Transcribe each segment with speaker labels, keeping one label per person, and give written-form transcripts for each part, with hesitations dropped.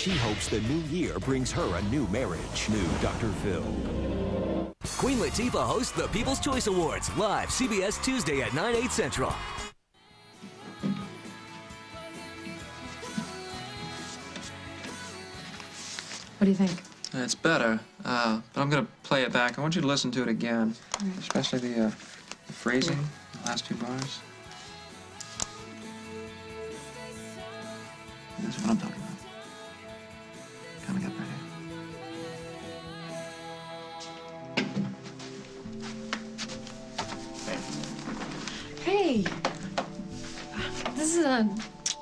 Speaker 1: she hopes the new year brings her a new marriage. New Dr. Phil.
Speaker 2: Queen Latifah hosts the People's Choice Awards, live CBS Tuesday at 9/8 Central.
Speaker 3: What do you think?
Speaker 4: It's better, but I'm gonna play it back. I want you to listen to it again, especially the phrasing, the last few bars. That's what I'm talking about. Coming up right here.
Speaker 3: Hey! This is a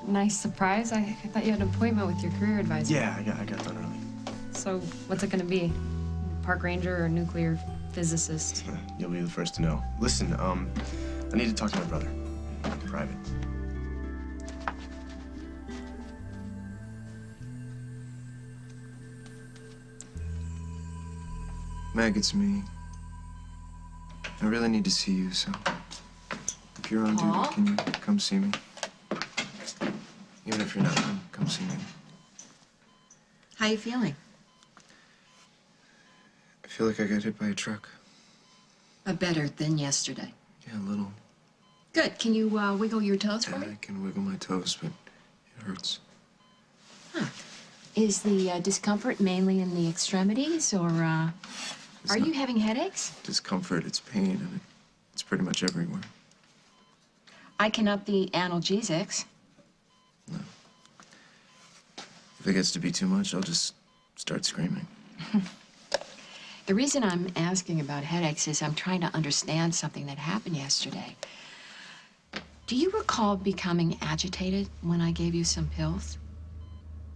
Speaker 3: nice surprise. I thought you had an appointment with your career advisor.
Speaker 5: Yeah, I got done early.
Speaker 3: So what's it gonna be? Park ranger or nuclear physicist?
Speaker 5: You'll be the first to know. Listen, I need to talk to my brother. Private.
Speaker 4: Meg, it's me. I really need to see you, so if you're on duty, can you come see me? Even if you're not, come see me.
Speaker 6: How you feeling?
Speaker 4: I feel like I got hit by a truck.
Speaker 6: Better than yesterday.
Speaker 4: Yeah, a little.
Speaker 6: Good. Can you wiggle your toes for
Speaker 4: Yeah,
Speaker 6: me?
Speaker 4: I can wiggle my toes, but it hurts.
Speaker 6: Huh. Is the discomfort mainly in the extremities, or are you having headaches?
Speaker 4: Discomfort, it's pain, and it's pretty much everywhere.
Speaker 6: I can up the analgesics.
Speaker 4: No. If it gets to be too much, I'll just start screaming.
Speaker 6: The reason I'm asking about headaches is I'm trying to understand something that happened yesterday. Do you recall becoming agitated when I gave you some pills?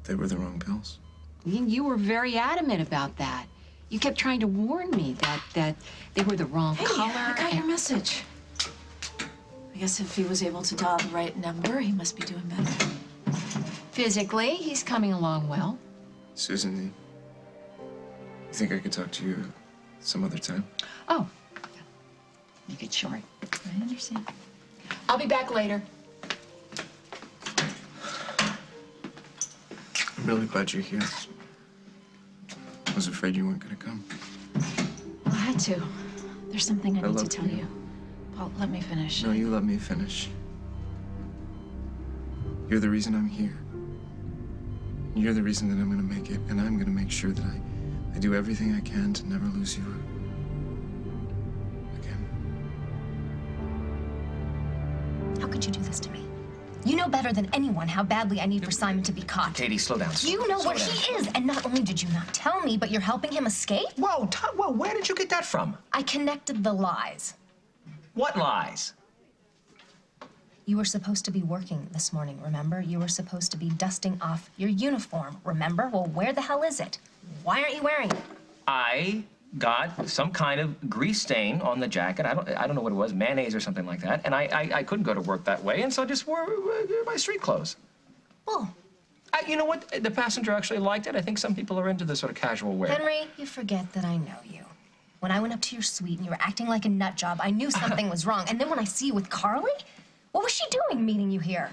Speaker 4: They were the wrong pills.
Speaker 6: You were very adamant about that. You kept trying to warn me that they were the wrong color.
Speaker 7: I got your message. I guess if he was able to dial the right number, he must be doing better.
Speaker 6: Physically, he's coming along well.
Speaker 4: Susan, you think I could talk to you some other time?
Speaker 6: Oh, make it short.
Speaker 7: I understand.
Speaker 6: I'll be back later.
Speaker 4: I'm really glad you're here. I was afraid you weren't gonna come.
Speaker 7: Well, I had to. There's something I need to
Speaker 4: love
Speaker 7: tell you. Paul, let me finish.
Speaker 4: No, you let me finish. You're the reason I'm here. You're the reason that I'm gonna make it, and I'm gonna make sure that I do everything I can to never lose you again.
Speaker 8: How could you do this to me? You know better than anyone how badly I need for Simon to be caught.
Speaker 9: Katie, slow down.
Speaker 8: You know where he is, and not only did you not tell me, but you're helping him escape?
Speaker 9: Whoa, whoa, where did you get that from?
Speaker 8: I connected the lies.
Speaker 9: What lies?
Speaker 8: You were supposed to be working this morning, remember? You were supposed to be dusting off your uniform, remember? Well, where the hell is it? Why aren't you wearing it?
Speaker 9: I got some kind of grease stain on the jacket. I don't know what it was, mayonnaise or something like that. And I couldn't go to work that way, and so I just wore my street clothes.
Speaker 8: Well,
Speaker 9: You know what? The passenger actually liked it. I think some people are into this sort of casual wear.
Speaker 8: Henry, you forget that I know you. When I went up to your suite and you were acting like a nut job, I knew something was wrong. And then when I see you with Carly, what was she doing meeting you here?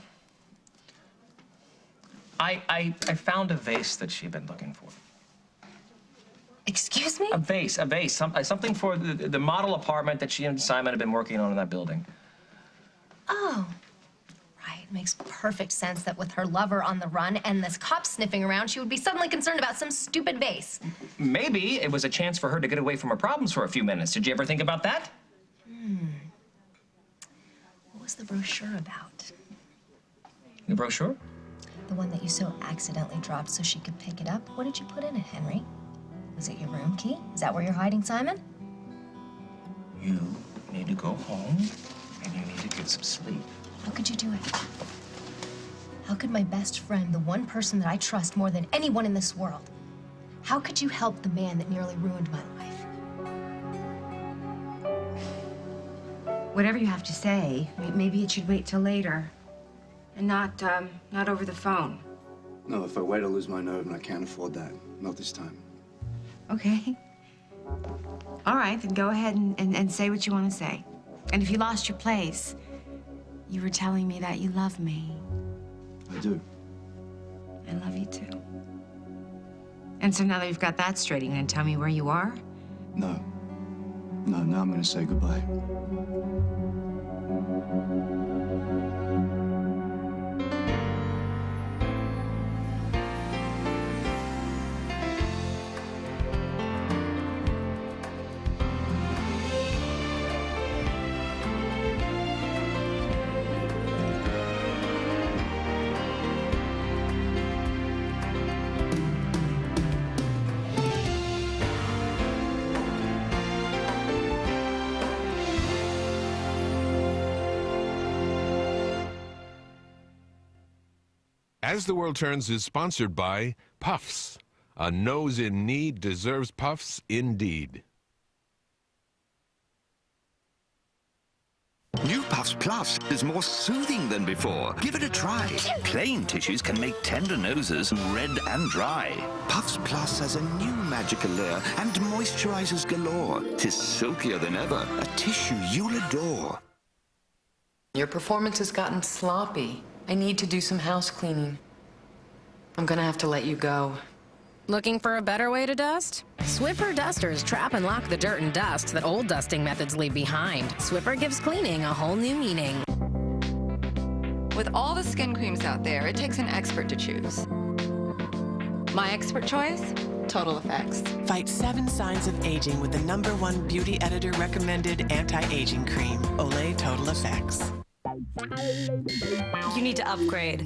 Speaker 9: I found a vase that she'd been looking for.
Speaker 8: Excuse me?
Speaker 9: A vase, something for the model apartment that she and Simon have been working on in that building.
Speaker 8: Oh, right. Makes perfect sense that with her lover on the run and this cop sniffing around, she would be suddenly concerned about some stupid vase.
Speaker 9: Maybe it was a chance for her to get away from her problems for a few minutes. Did you ever think about that?
Speaker 8: What was the brochure about?
Speaker 9: The brochure?
Speaker 8: The one that you so accidentally dropped so she could pick it up? What did you put in it, Henry? Was it your room key? Is that where you're hiding Simon?
Speaker 9: You need to go home, and you need to get some sleep.
Speaker 8: How could you do it? How could my best friend, the one person that I trust more than anyone in this world, how could you help the man that nearly ruined my life?
Speaker 10: Whatever you have to say, maybe it should wait till later. And not over the phone.
Speaker 11: No, if I wait, I'll lose my nerve, and I can't afford that. Not this time.
Speaker 10: Okay. All right, then go ahead and say what you want to say. And if you lost your place, you were telling me that you love me.
Speaker 11: I do.
Speaker 10: I love you too. And so now that you've got that straight, are you gonna tell me where you are?
Speaker 11: No. No, now I'm gonna say goodbye.
Speaker 12: As the World Turns is sponsored by Puffs. A nose in need deserves Puffs indeed.
Speaker 13: New Puffs Plus is more soothing than before. Give it a try. Plain tissues can make tender noses red and dry. Puffs Plus has a new magical layer and moisturizers galore. 'Tis silkier than ever, a tissue you'll adore.
Speaker 14: Your performance has gotten sloppy. I need to do some house cleaning. I'm gonna have to let you go.
Speaker 15: Looking for a better way to dust? Swiffer dusters trap and lock the dirt and dust that old dusting methods leave behind. Swiffer gives cleaning a whole new meaning.
Speaker 16: With all the skin creams out there, it takes an expert to choose. My expert choice? Total Effects.
Speaker 17: Fight 7 signs of aging with the #1 beauty editor recommended anti-aging cream, Olay Total Effects.
Speaker 18: You need to upgrade.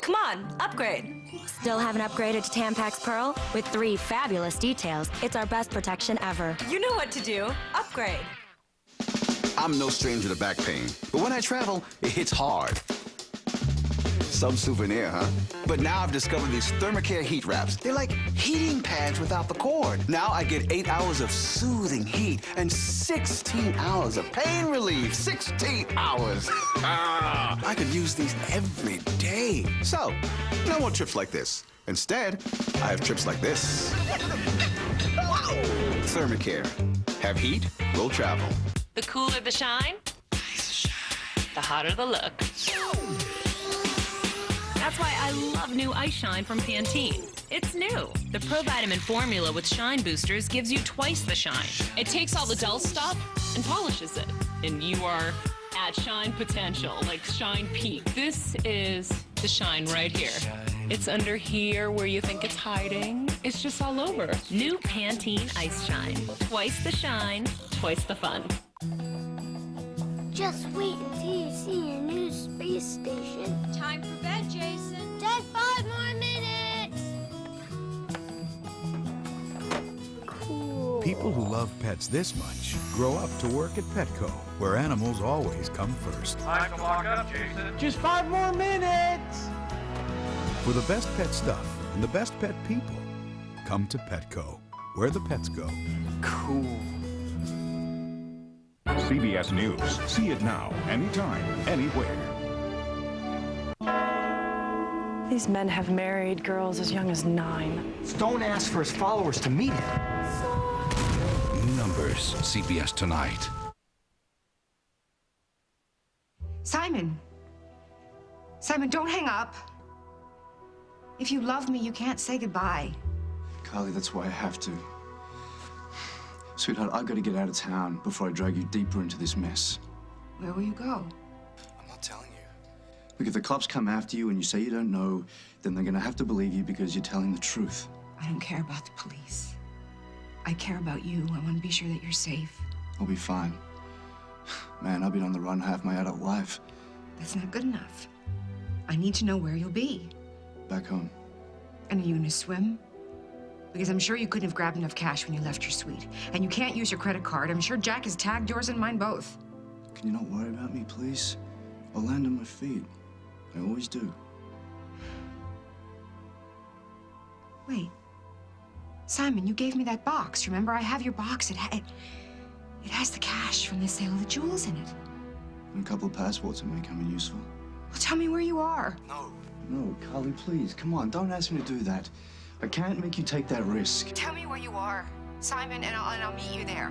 Speaker 18: Come on, upgrade.
Speaker 19: Still haven't upgraded to Tampax Pearl? With 3 fabulous details, it's our best protection ever.
Speaker 18: You know what to do. Upgrade.
Speaker 20: I'm no stranger to back pain, but when I travel, it hits hard. Some souvenir, huh? But now I've discovered these Thermacare heat wraps. They're like heating pads without the cord. Now I get 8 hours of soothing heat and 16 hours of pain relief. 16 hours. I could use these every day. So, no more trips like this. Instead, I have trips like this. Thermacare. Have heat, we'll travel.
Speaker 21: The cooler the shine, the hotter the look. That's why I love new Ice Shine from Pantene. It's new. The Provitamin formula with Shine Boosters gives you twice the shine. It takes all the dull stuff and polishes it. And you are at shine potential, like shine peak. This is the shine right here. It's under here where you think it's hiding. It's just all over. New Pantene Ice Shine. Twice the shine, twice the fun.
Speaker 22: Just wait until you see a new space station.
Speaker 23: Time for bed, Jason.
Speaker 22: Just 5 more minutes. Cool.
Speaker 24: People who love pets this much grow up to work at Petco, where animals always come first.
Speaker 25: Time to lock up, Jason.
Speaker 26: Just 5 more minutes.
Speaker 24: For the best pet stuff and the best pet people, come to Petco, where the pets go.
Speaker 20: Cool.
Speaker 27: CBS News. See it now, anytime, anywhere.
Speaker 28: These men have married girls as young as 9.
Speaker 26: Stone asked for his followers to meet him.
Speaker 27: Numbers. CBS Tonight.
Speaker 10: Simon. Simon, don't hang up. If you love me, you can't say goodbye.
Speaker 11: Carly, that's why I have to. Sweetheart, I've got to get out of town before I drag you deeper into this mess.
Speaker 10: Where will you go?
Speaker 11: I'm not telling you. Look, if the cops come after you and you say you don't know, then they're gonna have to believe you because you're telling the truth.
Speaker 10: I don't care about the police. I care about you. I want to be sure that you're safe.
Speaker 11: I'll be fine. Man, I've been on the run half my adult life.
Speaker 10: That's not good enough. I need to know where you'll be.
Speaker 11: Back home.
Speaker 10: And are you gonna swim? Because I'm sure you couldn't have grabbed enough cash when you left your suite. And you can't use your credit card. I'm sure Jack has tagged yours and mine both.
Speaker 11: Can you not worry about me, please? I'll land on my feet. I always do.
Speaker 10: Wait. Simon, you gave me that box. Remember, I have your box. It has the cash from the sale of the jewels in it.
Speaker 11: And a couple of passports that may come in useful.
Speaker 10: Well, tell me where you are.
Speaker 11: No, Carly, please. Come on, don't ask me to do that. I can't make you take that risk.
Speaker 10: Tell me where you are, Simon, and I'll meet you there.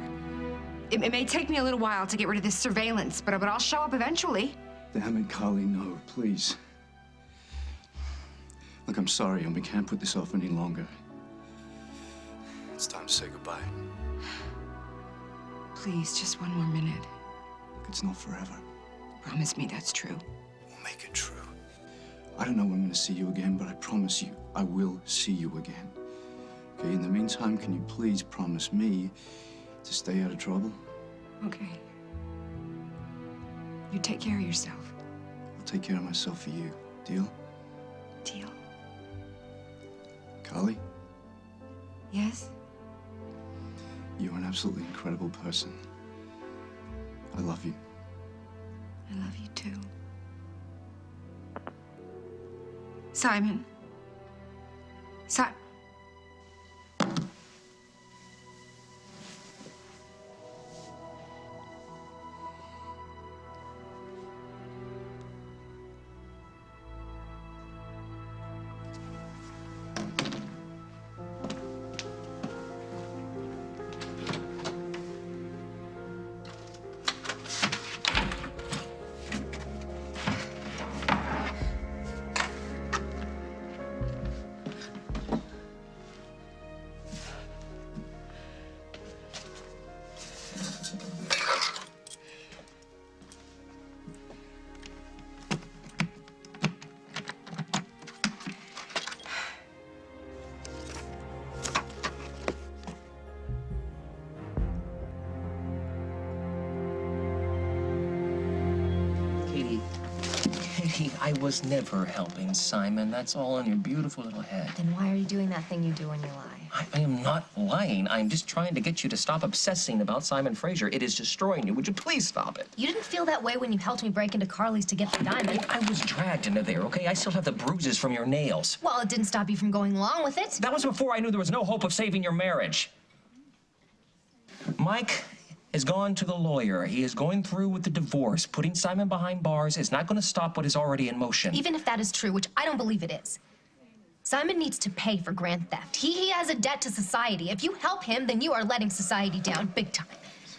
Speaker 10: It may take me a little while to get rid of this surveillance, but I'll show up eventually.
Speaker 11: Damn it, Carly, no, please. Look, I'm sorry, and we can't put this off any longer. It's time to say goodbye.
Speaker 10: Please, just one more minute.
Speaker 11: Look, it's not forever.
Speaker 10: Promise me that's true.
Speaker 11: We'll make it true. I don't know when I'm gonna see you again, but I promise you, I will see you again. Okay, in the meantime, can you please promise me to stay out of trouble?
Speaker 10: Okay. You take care of yourself.
Speaker 11: I'll take care of myself for you. Deal?
Speaker 10: Deal.
Speaker 11: Carly,
Speaker 10: Yes?
Speaker 11: you're an absolutely incredible person. I love you.
Speaker 10: I love you too. Simon.
Speaker 9: Katie, I was never helping Simon. That's all in your beautiful little head.
Speaker 8: Then why are you doing that thing you do when you lie?
Speaker 9: I am not lying. I'm just trying to get you to stop obsessing about Simon Fraser. It is destroying you. Would you please stop it?
Speaker 8: You didn't feel that way when you helped me break into Carly's to get the diamond.
Speaker 9: I was dragged into there, okay? I still have the bruises from your nails.
Speaker 8: Well, it didn't stop you from going along with it.
Speaker 9: That was before I knew there was no hope of saving your marriage. Mike has gone to the lawyer. He is going through with the divorce. Putting Simon behind bars is not going to stop what is already in motion.
Speaker 8: Even if that is true, which I don't believe it is, Simon needs to pay for grand theft. He has a debt to society. If you help him, then you are letting society down big time.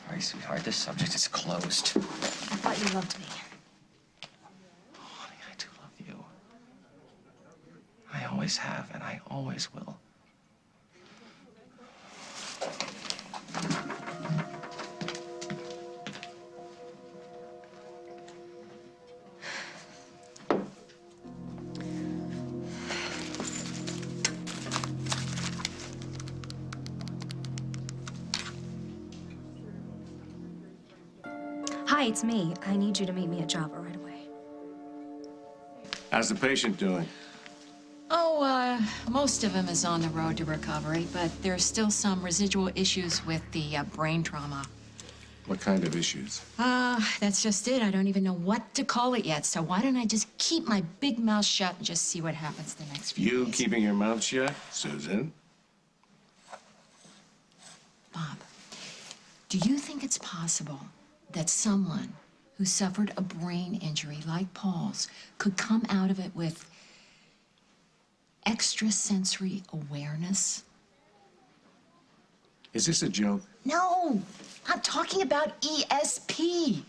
Speaker 9: Sorry, sweetheart. This subject is closed.
Speaker 8: I thought you loved me.
Speaker 9: Honey, I do love you. I always have, and I always will.
Speaker 8: Hi, it's me. I need you to meet me at Java right away.
Speaker 1: How's the patient doing?
Speaker 2: Oh, most of him is on the road to recovery, but there's still some residual issues with the brain trauma.
Speaker 1: What kind of issues?
Speaker 2: That's just it. I don't even know what to call it yet, so why don't I just keep my big mouth shut and just see what happens the next few
Speaker 1: You
Speaker 2: days.
Speaker 1: keeping your mouth shut, Susan?
Speaker 2: Bob, do you think it's possible that someone who suffered a brain injury like Paul's could come out of it with extrasensory awareness?
Speaker 1: Is this a joke?
Speaker 2: No, I'm talking about ESP.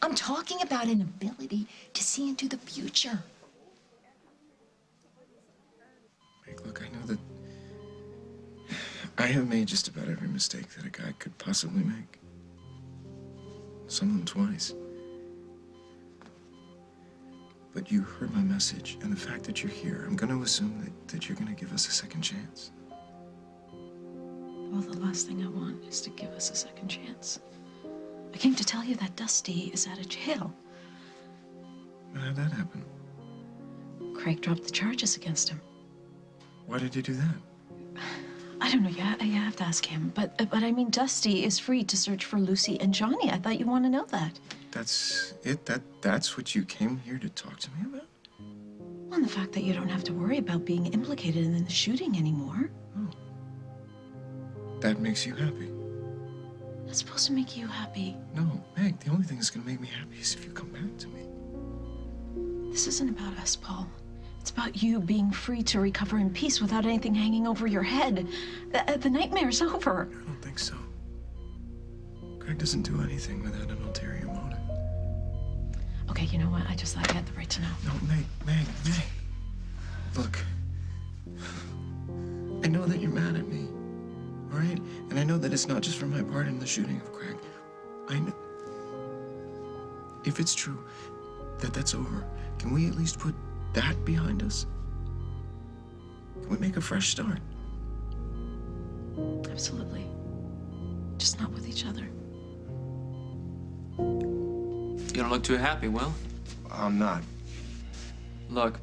Speaker 2: I'm talking about an ability to see into the future.
Speaker 4: Meg, look, I know that I have made just about every mistake that a guy could possibly make. Some of them twice. But you heard my message, and the fact that you're here, I'm going to assume that you're going to give us a second chance.
Speaker 28: Well, the last thing I want is to give us a second chance. I came to tell you that Dusty is out of jail.
Speaker 4: How'd that happen?
Speaker 28: Craig dropped the charges against him.
Speaker 4: Why did you do that?
Speaker 28: I don't know. You have to ask him. But I mean, Dusty is free to search for Lucy and Johnny. I thought you want to know that.
Speaker 4: That's it? That's what you came here to talk to me about?
Speaker 28: Well, and the fact that you don't have to worry about being implicated in the shooting anymore.
Speaker 4: That makes you happy?
Speaker 28: That's supposed to make you happy.
Speaker 4: No, Meg, the only thing that's going to make me happy is if you come back to me.
Speaker 28: This isn't about us, Paul. It's about you being free to recover in peace without anything hanging over your head. The nightmare's over.
Speaker 4: I don't think so. Craig doesn't do anything without an ulterior motive.
Speaker 28: Okay, you know what? I just thought you had the right to know.
Speaker 4: No, Meg. Look, know that you're mad at me, all right? And I know that it's not just for my part in the shooting of Craig. I know. If it's true that that's over, can we at least put that behind us? Can we make a fresh start?
Speaker 28: Absolutely. Just not with each other.
Speaker 3: You don't look too happy, Will.
Speaker 4: I'm not.
Speaker 3: Look,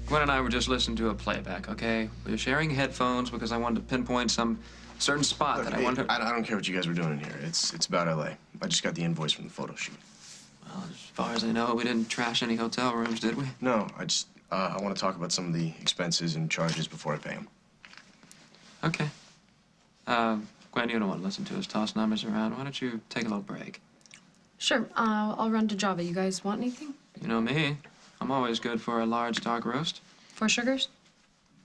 Speaker 3: Gwen and I were just listening to a playback, okay? We were sharing headphones because I wanted to pinpoint some certain spot that I wanted to...
Speaker 4: I don't care what you guys were doing in here. It's about LA. I just got the invoice from the photo shoot.
Speaker 3: Well, as far as I know, we didn't trash any hotel rooms, did we?
Speaker 4: No, I want to talk about some of the expenses and charges before I pay them.
Speaker 3: Okay. Gwen, you don't want to listen to us toss numbers around. Why don't you take a little break?
Speaker 5: Sure, I'll run to Java. You guys want anything?
Speaker 3: You know me. I'm always good for a large dark roast.
Speaker 5: 4 sugars?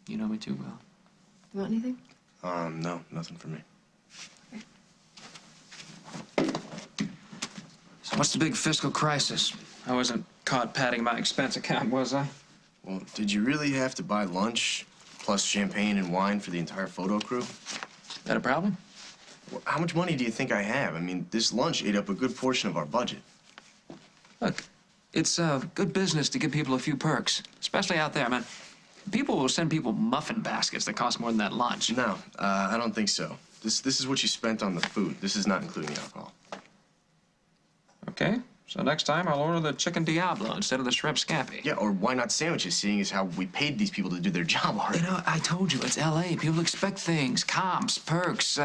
Speaker 3: You know me too well.
Speaker 5: You want anything?
Speaker 4: No, nothing for me.
Speaker 3: So what's the big fiscal crisis? I wasn't caught padding my expense account, was I?
Speaker 4: Well, did you really have to buy lunch plus champagne and wine for the entire photo crew?
Speaker 3: Is that a problem?
Speaker 4: Well, how much money do you think I have? I mean, this lunch ate up a good portion of our budget.
Speaker 3: Look, it's good business to give people a few perks, especially out there, man. People will send people muffin baskets that cost more than that lunch.
Speaker 4: No, I don't think so. This is what you spent on the food. This is not including the alcohol.
Speaker 3: Okay, so next time I'll order the chicken Diablo instead of the shrimp scampi.
Speaker 4: Yeah, or why not sandwiches, seeing as how we paid these people to do their job already?
Speaker 3: You know, I told you, it's L.A. People expect things, comps, perks.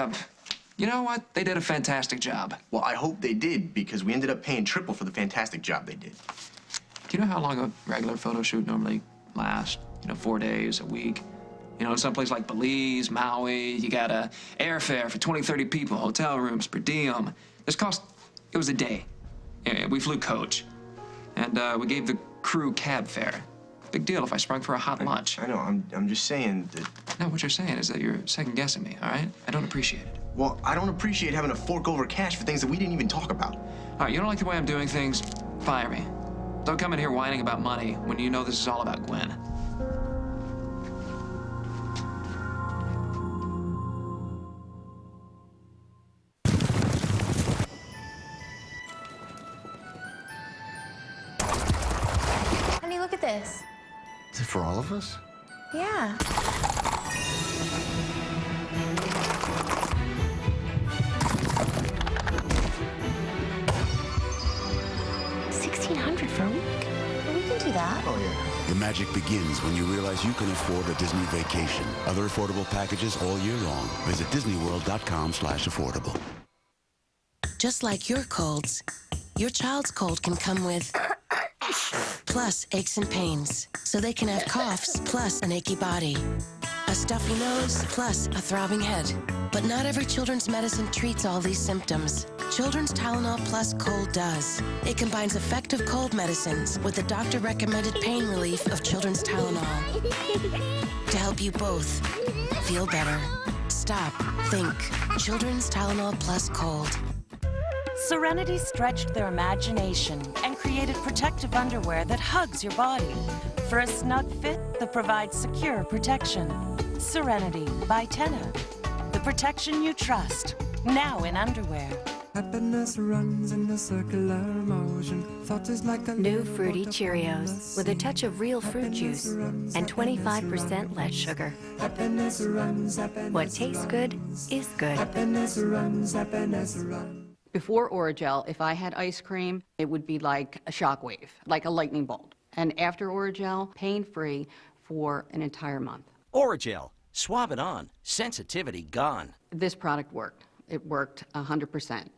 Speaker 3: You know what? They did a fantastic job.
Speaker 4: Well, I hope they did, because we ended up paying triple for the fantastic job they did.
Speaker 3: Do you know how long a regular photo shoot normally lasts? 4 days, a week. In someplace like Belize, Maui, you got airfare for 20, 30 people, hotel rooms, per diem. It was a day. We flew coach. And we gave the crew cab fare. Big deal if I sprung for a hot lunch.
Speaker 4: I know, I'm just saying that...
Speaker 3: No, what you're saying is that you're second-guessing me, all right? I don't appreciate it.
Speaker 4: Well, I don't appreciate having to fork over cash for things that we didn't even talk about.
Speaker 3: All right, you don't like the way I'm doing things? Fire me. Don't come in here whining about money when you know this is all about Gwen.
Speaker 8: Honey, look at this.
Speaker 6: Is it for all of us?
Speaker 8: Yeah. $1,600 for a week. Well, we can do that.
Speaker 6: Oh, yeah.
Speaker 7: The magic begins when you realize you can afford a Disney vacation. Other affordable packages all year long. Visit DisneyWorld.com/affordable.
Speaker 15: Just like your colds, your child's cold can come with plus aches and pains, so they can have coughs plus an achy body, a stuffy nose plus a throbbing head. But not every children's medicine treats all these symptoms. Children's Tylenol Plus Cold does. It combines effective cold medicines with the doctor-recommended pain relief of Children's Tylenol to help you both feel better. Stop. Think. Children's Tylenol Plus Cold.
Speaker 12: Serenity stretched their imagination and created protective underwear that hugs your body for a snug fit that provides secure protection. Serenity by Tenna. The protection you trust, now in underwear.
Speaker 13: Happiness runs in a circular motion. Thought is like a
Speaker 19: New Fruity Cheerios with a touch of real fruit juice and 25% less sugar.
Speaker 13: Happiness runs, happiness
Speaker 19: What tastes good is good.
Speaker 13: Happiness runs, happiness runs.
Speaker 23: Before Oragel, if I had ice cream, it would be like a shockwave, like a lightning bolt. And after Oragel, pain-free for an entire month.
Speaker 25: Oragel. Swab it on. Sensitivity gone.
Speaker 23: This product worked. It worked 100%.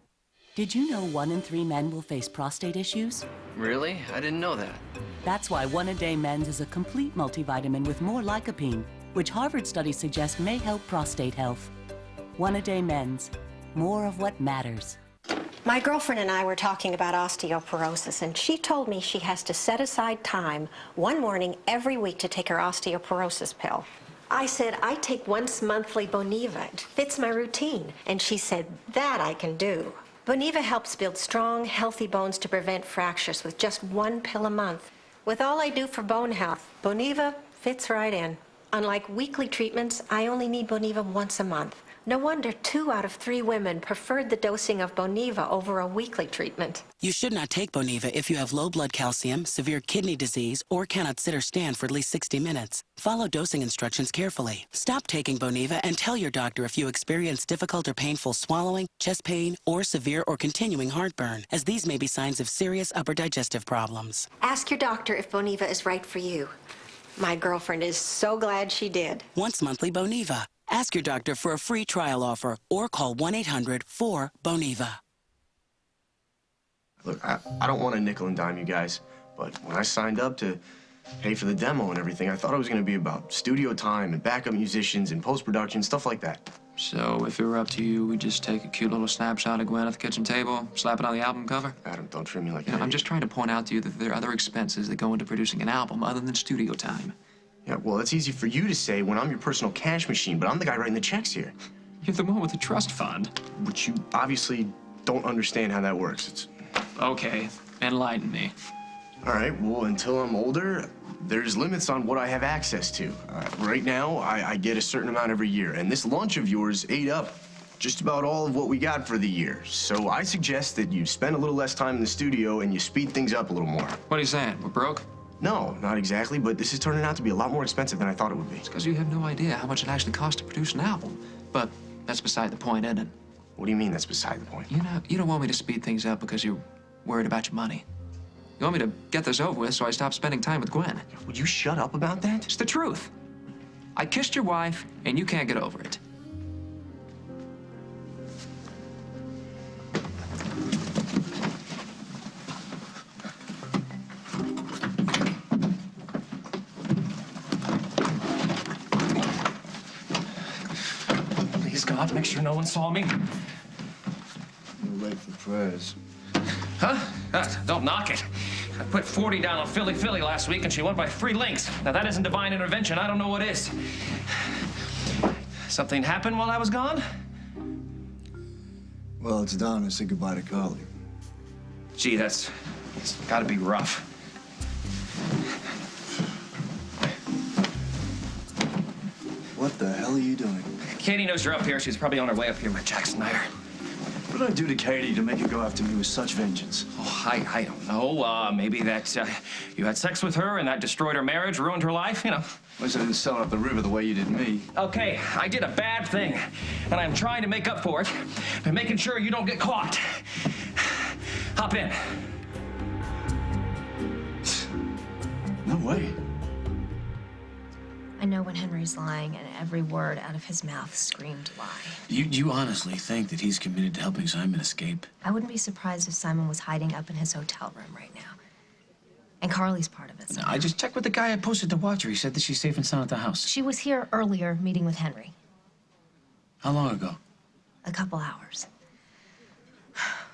Speaker 29: Did you know 1 in 3 men will face prostate issues?
Speaker 9: Really? I didn't know that.
Speaker 29: That's why 1 A Day Men's is a complete multivitamin with more lycopene, which Harvard studies suggest may help prostate health. 1 A Day Men's. More of what matters.
Speaker 30: My girlfriend and I were talking about osteoporosis, and she told me she has to set aside time one morning every week to take her osteoporosis pill. I said, I take once monthly Boniva. It fits my routine. And she said, that I can do. Boniva helps build strong, healthy bones to prevent fractures with just 1 pill a month. With all I do for bone health, Boniva fits right in. Unlike weekly treatments, I only need Boniva once a month. No wonder 2 out of 3 women preferred the dosing of Boniva over a weekly treatment.
Speaker 15: You should not take Boniva if you have low blood calcium, severe kidney disease, or cannot sit or stand for at least 60 minutes. Follow dosing instructions carefully. Stop taking Boniva and tell your doctor if you experience difficult or painful swallowing, chest pain, or severe or continuing heartburn, as these may be signs of serious upper digestive problems.
Speaker 30: Ask your doctor if Boniva is right for you. My girlfriend is so glad she did.
Speaker 15: Once monthly Boniva. Ask your doctor for a free trial offer or call 1-800-4-BONIVA.
Speaker 4: Look, I don't want to nickel and dime you guys, but when I signed up to pay for the demo and everything, I thought it was going to be about studio time and backup musicians and post-production, stuff like that.
Speaker 3: So if it were up to you, we'd just take a cute little snapshot of Gwen at the kitchen table, slap it on the album cover?
Speaker 4: Adam, don't treat me like
Speaker 3: that. I'm just trying to point out to you that there are other expenses that go into producing an album other than studio time.
Speaker 4: Yeah, well, that's easy for you to say when I'm your personal cash machine, but I'm the guy writing the checks here.
Speaker 3: You're the one with the trust fund.
Speaker 4: Which you obviously don't understand how that works.
Speaker 3: Okay, enlighten me.
Speaker 4: All right, well, until I'm older, there's limits on what I have access to. Right now, I get a certain amount every year, and this lunch of yours ate up just about all of what we got for the year. So I suggest that you spend a little less time in the studio and you speed things up a little more.
Speaker 3: What are you saying? We're broke?
Speaker 4: No, not exactly, but this is turning out to be a lot more expensive than I thought it would be.
Speaker 3: It's because you have no idea how much it actually costs to produce an album. But that's beside the point, isn't it?
Speaker 4: What do you mean that's beside the point?
Speaker 3: You don't want me to speed things up because you're worried about your money. You want me to get this over with so I stop spending time with Gwen.
Speaker 4: Would you shut up about that?
Speaker 3: It's the truth. I kissed your wife, and you can't get over it.
Speaker 9: Please, God, make sure no one saw me.
Speaker 11: We're late for prayers.
Speaker 9: Huh? Don't knock it. I put 40 down on Philly last week, and she won by 3 links. Now, that isn't divine intervention. I don't know what is. Something happened while I was gone?
Speaker 11: Well, it's Donna. Say goodbye to Carly.
Speaker 9: Gee, it's gotta be rough.
Speaker 11: What the hell are you doing?
Speaker 9: Katie knows you're up here. She's probably on her way up here with Jack Snyder.
Speaker 11: What did I do to Katie to make her go after me with such vengeance?
Speaker 9: Oh, I don't know. Maybe that you had sex with her and that destroyed her marriage, ruined her life, you know.
Speaker 11: At least I didn't sell her up the river the way you did me.
Speaker 9: Okay, I did a bad thing, and I'm trying to make up for it by making sure you don't get caught. Hop in.
Speaker 11: No way.
Speaker 8: I know when Henry's lying, and every word out of his mouth screamed lie.
Speaker 14: You honestly think that he's committed to helping Simon escape?
Speaker 8: I wouldn't be surprised if Simon was hiding up in his hotel room right now. And Carly's part of it.
Speaker 14: No, I just checked with the guy I posted to watch her. He said that she's safe and sound at the house.
Speaker 8: She was here earlier meeting with Henry.
Speaker 14: How long ago?
Speaker 8: A couple hours.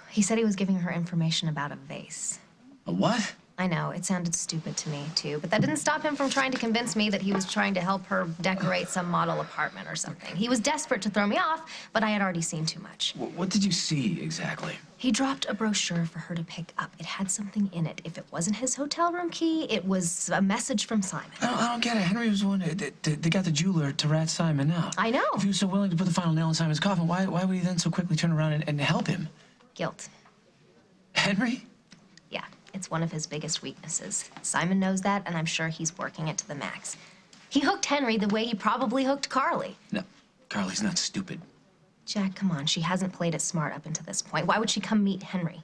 Speaker 8: He said he was giving her information about a vase.
Speaker 14: A what?
Speaker 8: I know, it sounded stupid to me, too, but that didn't stop him from trying to convince me that he was trying to help her decorate some model apartment or something. He was desperate to throw me off, but I had already seen too much.
Speaker 14: What did you see exactly?
Speaker 8: He dropped a brochure for her to pick up. It had something in it. If it wasn't his hotel room key, it was a message from Simon.
Speaker 14: I don't get it. Henry was the one that got the jeweler to rat Simon out.
Speaker 8: I know.
Speaker 14: If he was so willing to put the final nail in Simon's coffin, why would he then so quickly turn around and help him?
Speaker 8: Guilt.
Speaker 14: Henry?
Speaker 8: Yeah, it's one of his biggest weaknesses. Simon knows that, and I'm sure he's working it to the max. He hooked Henry the way he probably hooked Carly.
Speaker 14: No, Carly's not stupid.
Speaker 8: Jack, come on. She hasn't played it smart up until this point. Why would she come meet Henry?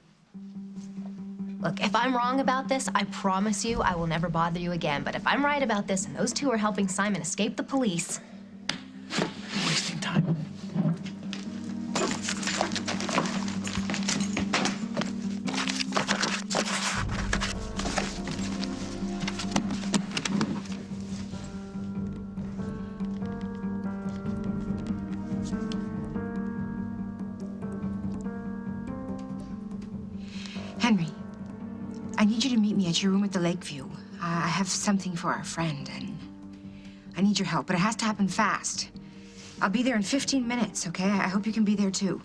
Speaker 8: Look, if I'm wrong about this, I promise you I will never bother you again. But if I'm right about this and those two are helping Simon escape the police...
Speaker 14: You're wasting time.
Speaker 10: Henry, I need you to meet me at your room at the Lakeview. I have something for our friend, and I need your help, but it has to happen fast. I'll be there in 15 minutes, okay? I hope you can be there, too.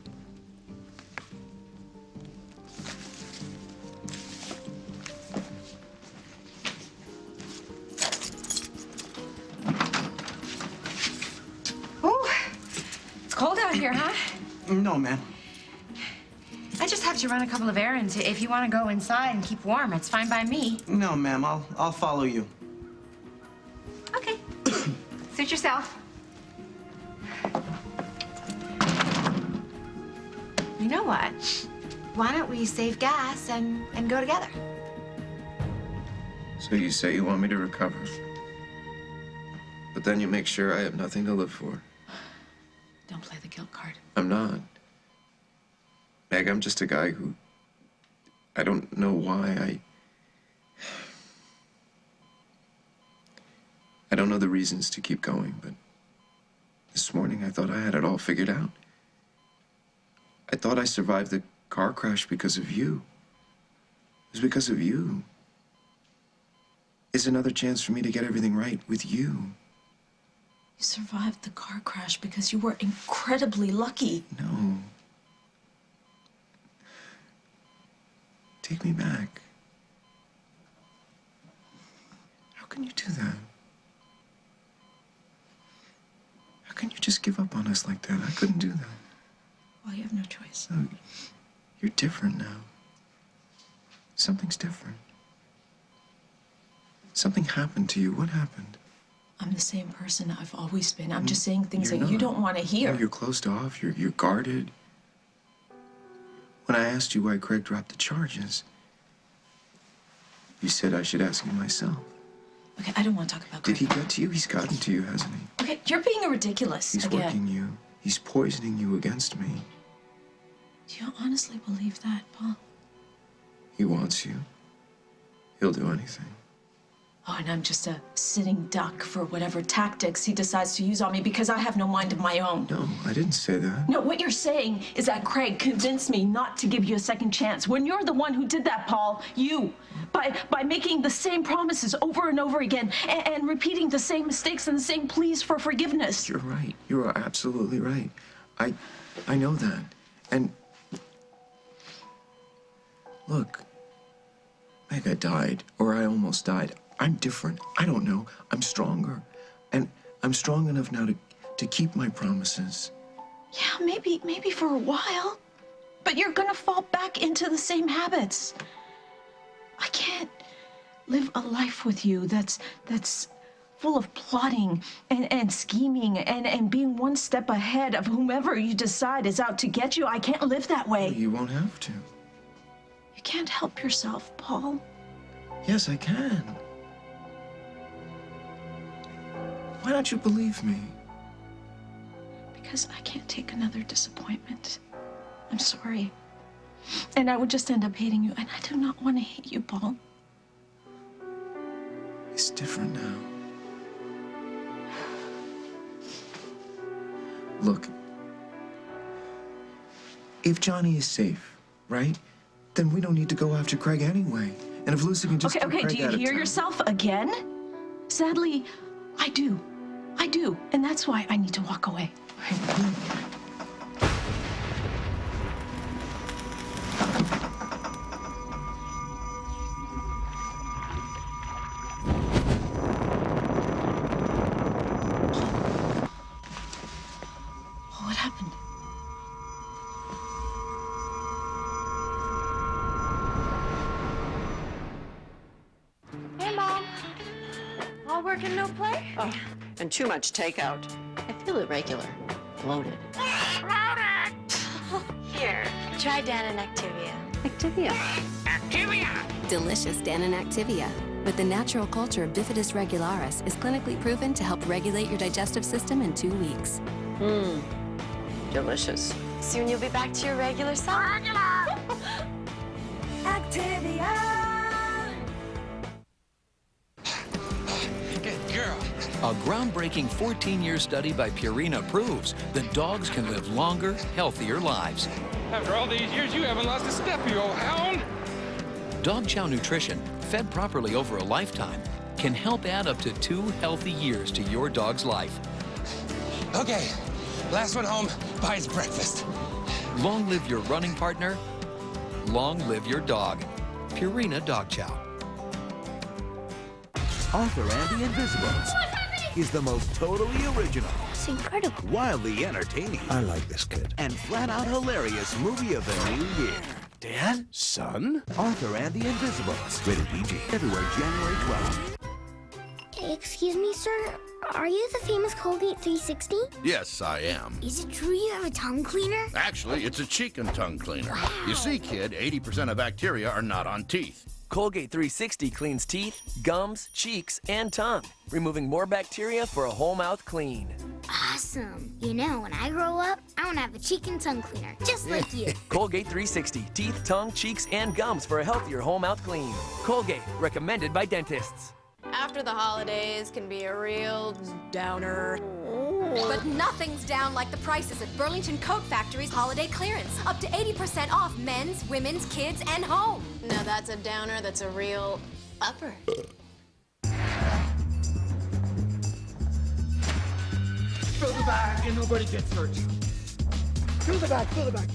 Speaker 10: out here, huh?
Speaker 4: No, ma'am.
Speaker 10: I just have to run a couple of errands. If you want to go inside and keep warm, it's fine by me.
Speaker 4: No, ma'am. I'll follow you.
Speaker 10: Okay. Suit yourself. You know what? Why don't we save gas and go together?
Speaker 4: So you say you want me to recover, but then you make sure I have nothing to live for.
Speaker 2: Don't play the guilt card.
Speaker 4: I'm not. Meg, I'm just a guy who... I don't know why I don't know the reasons to keep going, but this morning I thought I had it all figured out. I thought I survived the car crash because of you. It was because of you. It's another chance for me to get everything right with you.
Speaker 28: You survived the car crash because you were incredibly lucky.
Speaker 4: No. Take me back. How can you do that? How can you just give up on us like that? I couldn't do that.
Speaker 28: Well, you have no choice.
Speaker 4: No, you're different now. Something's different. Something happened to you. What happened?
Speaker 28: I'm the same person I've always been. I'm just saying things
Speaker 4: You're
Speaker 28: that you
Speaker 4: not.
Speaker 28: don't want to hear.
Speaker 4: No, you're closed off. You're guarded. When I asked you why Craig dropped the charges, you said I should ask him myself.
Speaker 28: Okay, I don't want to talk about
Speaker 4: Did
Speaker 28: Craig.
Speaker 4: he get to you? He's gotten to you, hasn't he?
Speaker 28: Okay, you're being ridiculous
Speaker 4: He's
Speaker 28: again.
Speaker 4: working you. He's poisoning you against me.
Speaker 28: Do you honestly believe that, Paul?
Speaker 4: He wants you. He'll do anything.
Speaker 28: Oh, and I'm just a sitting duck for whatever tactics he decides to use on me because I have no mind of my own.
Speaker 4: No, I didn't say that.
Speaker 28: No, what you're saying is that Craig convinced me not to give you a second chance when you're the one who did that, Paul. You. By making the same promises over and over again and repeating the same mistakes and the same pleas for forgiveness.
Speaker 4: You're right. You are absolutely right. I know that. And look, Meg, I died, or I almost died. I'm different. I don't know. I'm stronger. And I'm strong enough now to keep my promises.
Speaker 28: Yeah, maybe for a while. But you're gonna fall back into the same habits. I can't live a life with you that's full of plotting and scheming and being one step ahead of whomever you decide is out to get you. I can't live that way.
Speaker 4: You won't have to.
Speaker 28: You can't help yourself, Paul.
Speaker 4: Yes, I can. Why don't you believe me?
Speaker 28: Because I can't take another disappointment. I'm sorry. And I would just end up hating you, and I do not want to hate you, Paul.
Speaker 4: It's different now. Look, if Johnny is safe, right, then we don't need to go after Craig anyway. And if Lucy can just
Speaker 28: Okay,
Speaker 4: keep Craig
Speaker 28: do you
Speaker 4: out of
Speaker 28: hear
Speaker 4: town-
Speaker 28: yourself again? Sadly, I do. And that's why I need to walk away. What happened?
Speaker 1: Hey, Mom. All work and no play?
Speaker 16: Oh, and too much takeout. I feel irregular, bloated.
Speaker 1: Here, try Dan and Activia.
Speaker 16: Activia.
Speaker 1: Activia!
Speaker 17: Delicious Dan and Activia, with the natural culture of Bifidus regularis, is clinically proven to help regulate your digestive system in 2 weeks.
Speaker 16: Delicious.
Speaker 1: Soon you'll be back to your regular self.
Speaker 18: Activia!
Speaker 20: Good girl. A groundbreaking 14-year study by Purina proves that dogs can live longer, healthier lives.
Speaker 21: After all these years, you haven't lost a step, you old hound.
Speaker 20: Dog Chow Nutrition, fed properly over a lifetime, can help add up to 2 healthy years to your dog's life.
Speaker 21: Okay, last one home buys breakfast.
Speaker 20: Long live your running partner. Long live your dog. Purina Dog Chow.
Speaker 22: Author and the Invisibles.
Speaker 18: What's happening?
Speaker 5: is the most totally original,
Speaker 6: It's incredible,
Speaker 5: wildly entertaining,
Speaker 7: I like this kid,
Speaker 5: and flat-out hilarious movie of the new year.
Speaker 7: Dad?
Speaker 5: Son? Arthur and the Invisibles. Rated PG. Everywhere January 12th.
Speaker 6: Excuse me, sir. Are you the famous Colgate 360?
Speaker 7: Yes, I am.
Speaker 6: Is it true you have a tongue cleaner?
Speaker 7: Actually, it's a cheek and tongue cleaner. You see, kid, 80% of bacteria are not on teeth.
Speaker 12: Colgate 360 cleans teeth, gums, cheeks, and tongue, removing more bacteria for a whole mouth clean.
Speaker 6: Awesome. You know, when I grow up, I want to have a cheek and tongue cleaner, just like you.
Speaker 12: Colgate 360, teeth, tongue, cheeks, and gums for a healthier whole mouth clean. Colgate, recommended by dentists.
Speaker 1: After the holidays can be a real downer.
Speaker 18: But nothing's down like the prices at Burlington Coat Factory's holiday clearance. Up to 80% off men's, women's, kids, and home.
Speaker 1: Now that's a downer that's a real upper.
Speaker 7: Fill the bag and nobody gets hurt. Fill the bag, fill the bag.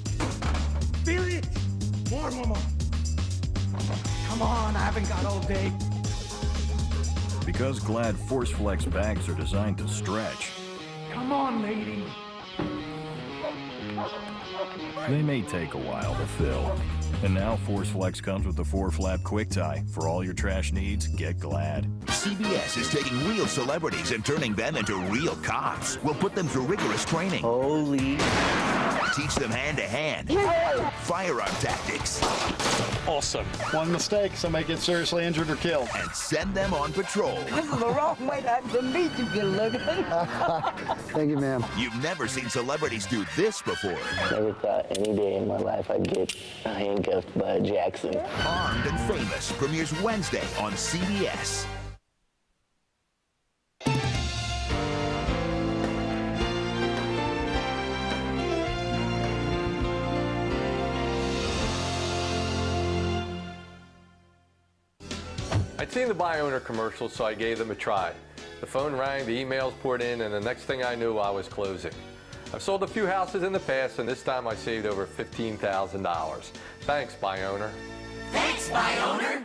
Speaker 7: Feel it. More. Come on, I haven't got all day.
Speaker 19: Because Glad ForceFlex bags are designed to stretch,
Speaker 7: Come on, lady.
Speaker 19: they may take a while to fill. And now ForceFlex comes with the 4-flap quick tie. For all your trash needs, get Glad.
Speaker 22: CBS is taking real celebrities and turning them into real cops. We'll put them through rigorous training.
Speaker 7: Holy.
Speaker 22: Teach them hand-to-hand firearm tactics.
Speaker 24: Awesome. One mistake, somebody gets seriously injured or killed.
Speaker 22: And send them on patrol.
Speaker 26: This is the wrong way to meet you, good looking.
Speaker 22: Thank you, ma'am. You've never seen celebrities do this before.
Speaker 27: Never thought any day in my life I'd get handcuffed by a Jackson.
Speaker 22: Armed and Famous premieres Wednesday on CBS.
Speaker 31: I'd seen the buy owner commercial, so I gave them a try. The phone rang, the emails poured in, and the next thing I knew, I was closing. I've sold a few houses in the past, and this time I saved over $15,000. Thanks, buy owner.
Speaker 32: Thanks, buy owner.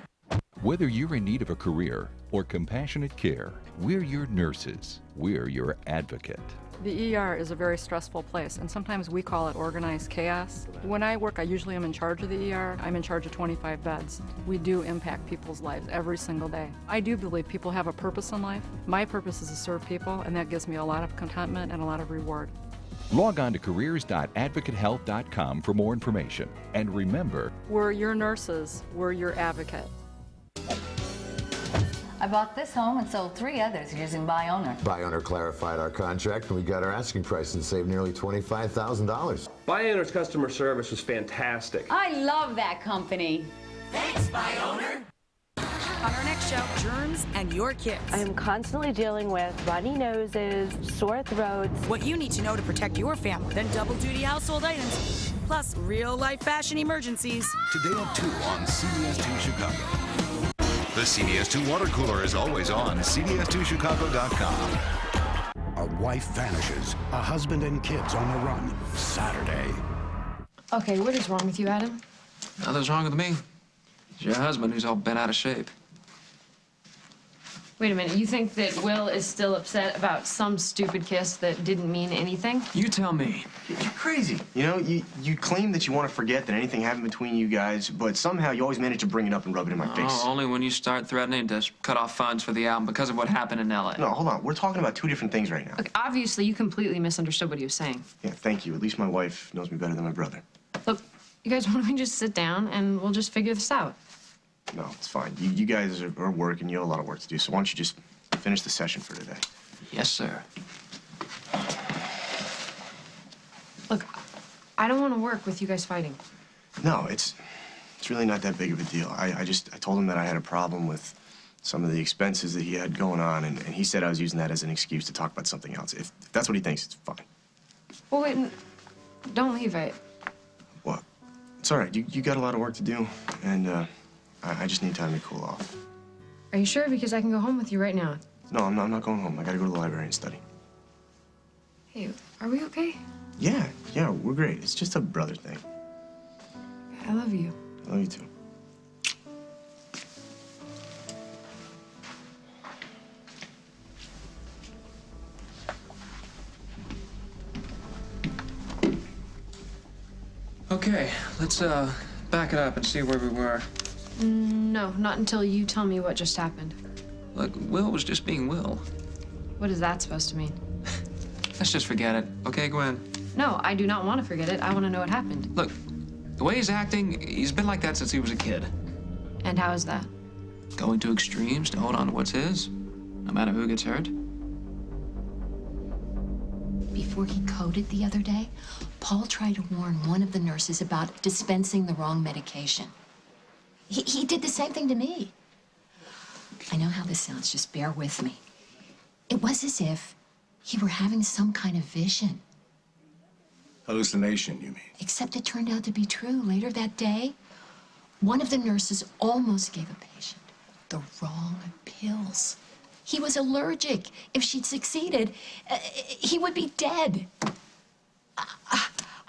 Speaker 33: Whether you're in need of a career or compassionate care, we're your nurses. We're your advocate.
Speaker 34: The ER is a very stressful place, and sometimes we call it organized chaos. When I work, I usually am in charge of the ER. I'm in charge of 25 beds. We do impact people's lives every single day. I do believe people have a purpose in life. My purpose is to serve people, and that gives me a lot of contentment and a lot of reward.
Speaker 33: Log on to careers.advocatehealth.com for more information. And remember,
Speaker 34: we're your nurses. We're your advocate.
Speaker 35: I bought this home and sold 3 others using buy owner.
Speaker 36: Buy owner clarified our contract and we got our asking price and saved nearly $25,000.
Speaker 37: Buy owner's customer service was fantastic.
Speaker 35: I love that company.
Speaker 32: Thanks, buy owner.
Speaker 38: On our next show, germs and your kids.
Speaker 39: I am constantly dealing with runny noses, sore throats.
Speaker 38: What you need to know to protect your family. Then double duty household items. Plus real life fashion emergencies.
Speaker 40: Today at 2 on CBS 2 Chicago. The CBS 2 water cooler is always on CBS2Chicago.com.
Speaker 41: A wife vanishes. A husband and kids on the run. Saturday.
Speaker 2: Okay, what is wrong with you, Adam?
Speaker 3: Nothing's wrong with me. It's your husband who's all bent out of shape.
Speaker 2: Wait a minute, you think that Will is still upset about some stupid kiss that didn't mean anything?
Speaker 3: You tell me.
Speaker 4: You're crazy. You know, you claim that you want to forget that anything happened between you guys, but somehow you always manage to bring it up and rub it in my face.
Speaker 3: Only when you start threatening to cut off funds for the album because of what happened in L.A.
Speaker 4: No, hold on. We're talking about 2 different things right now.
Speaker 2: Look, obviously you completely misunderstood what he was saying.
Speaker 4: Yeah, thank you. At least my wife knows me better than my brother.
Speaker 2: Look, you guys, why don't we just sit down and we'll just figure this out?
Speaker 4: No, it's fine. You guys are working. You have a lot of work to do, so why don't you just finish the session for today?
Speaker 3: Yes, sir.
Speaker 2: Look, I don't want to work with you guys fighting.
Speaker 4: No, it's really not that big of a deal. I told him that I had a problem with some of the expenses that he had going on, and he said I was using that as an excuse to talk about something else. If that's what he thinks, it's fine.
Speaker 2: Well, wait, don't leave it.
Speaker 4: What? It's all right. You got a lot of work to do, and I just need time to cool off.
Speaker 2: Are you sure? Because I can go home with you right now.
Speaker 4: No, I'm not going home. I gotta go to the library and study.
Speaker 2: Hey, are we okay?
Speaker 4: Yeah, we're great. It's just a brother thing.
Speaker 2: I love you.
Speaker 4: I love you too.
Speaker 3: Okay, let's back it up and see where we were.
Speaker 1: No, not until you tell me what just happened.
Speaker 3: Look, Will was just being Will.
Speaker 1: What is that supposed to mean?
Speaker 3: Let's just forget it, okay, Gwen?
Speaker 1: No, I do not want to forget it. I want to know what happened.
Speaker 3: Look, the way he's acting, he's been like that since he was a kid.
Speaker 1: And how is that?
Speaker 3: Going to extremes to hold on to what's his, no matter who gets hurt.
Speaker 2: Before he coded the other day, Paul tried to warn one of the nurses about dispensing the wrong medication. He did the same thing to me. I know how this sounds, just bear with me. It was as if he were having some kind of vision.
Speaker 5: Hallucination, you mean?
Speaker 2: Except it turned out to be true. Later that day, one of the nurses almost gave a patient the wrong pills. He was allergic. If she'd succeeded, he would be dead.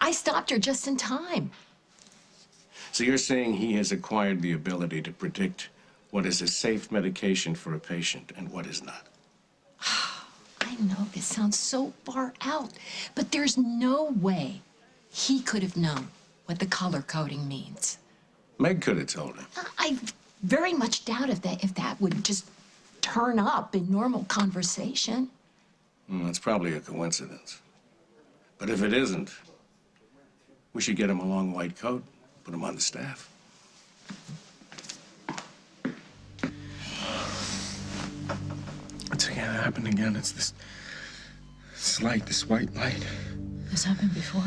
Speaker 2: I stopped her just in time.
Speaker 5: So you're saying he has acquired the ability to predict what is a safe medication for a patient and what is not?
Speaker 2: I know this sounds so far out, but there's no way he could have known what the color coding means.
Speaker 5: Meg could have told him.
Speaker 2: I very much doubt if that would just turn up in normal conversation.
Speaker 5: It's probably a coincidence. But if it isn't, we should get him a long white coat, put him on the staff.
Speaker 4: It's gonna happen again. It's this light, this white light.
Speaker 2: This happened before?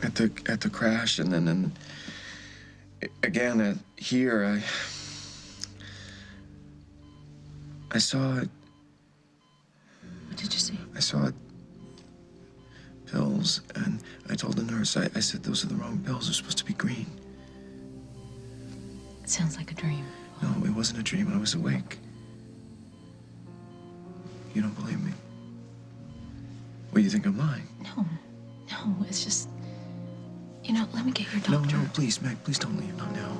Speaker 4: At the crash, and then again here. I saw it.
Speaker 2: What did you see?
Speaker 4: I saw it. Pills, and I told the nurse. I said those are the wrong pills. They're supposed to be green.
Speaker 2: It sounds like a dream.
Speaker 4: No, it wasn't a dream. I was awake. You don't believe me? Well, you think I'm lying?
Speaker 2: No, it's just, let me get your doctor.
Speaker 4: No, please, Meg, please don't leave. Not now.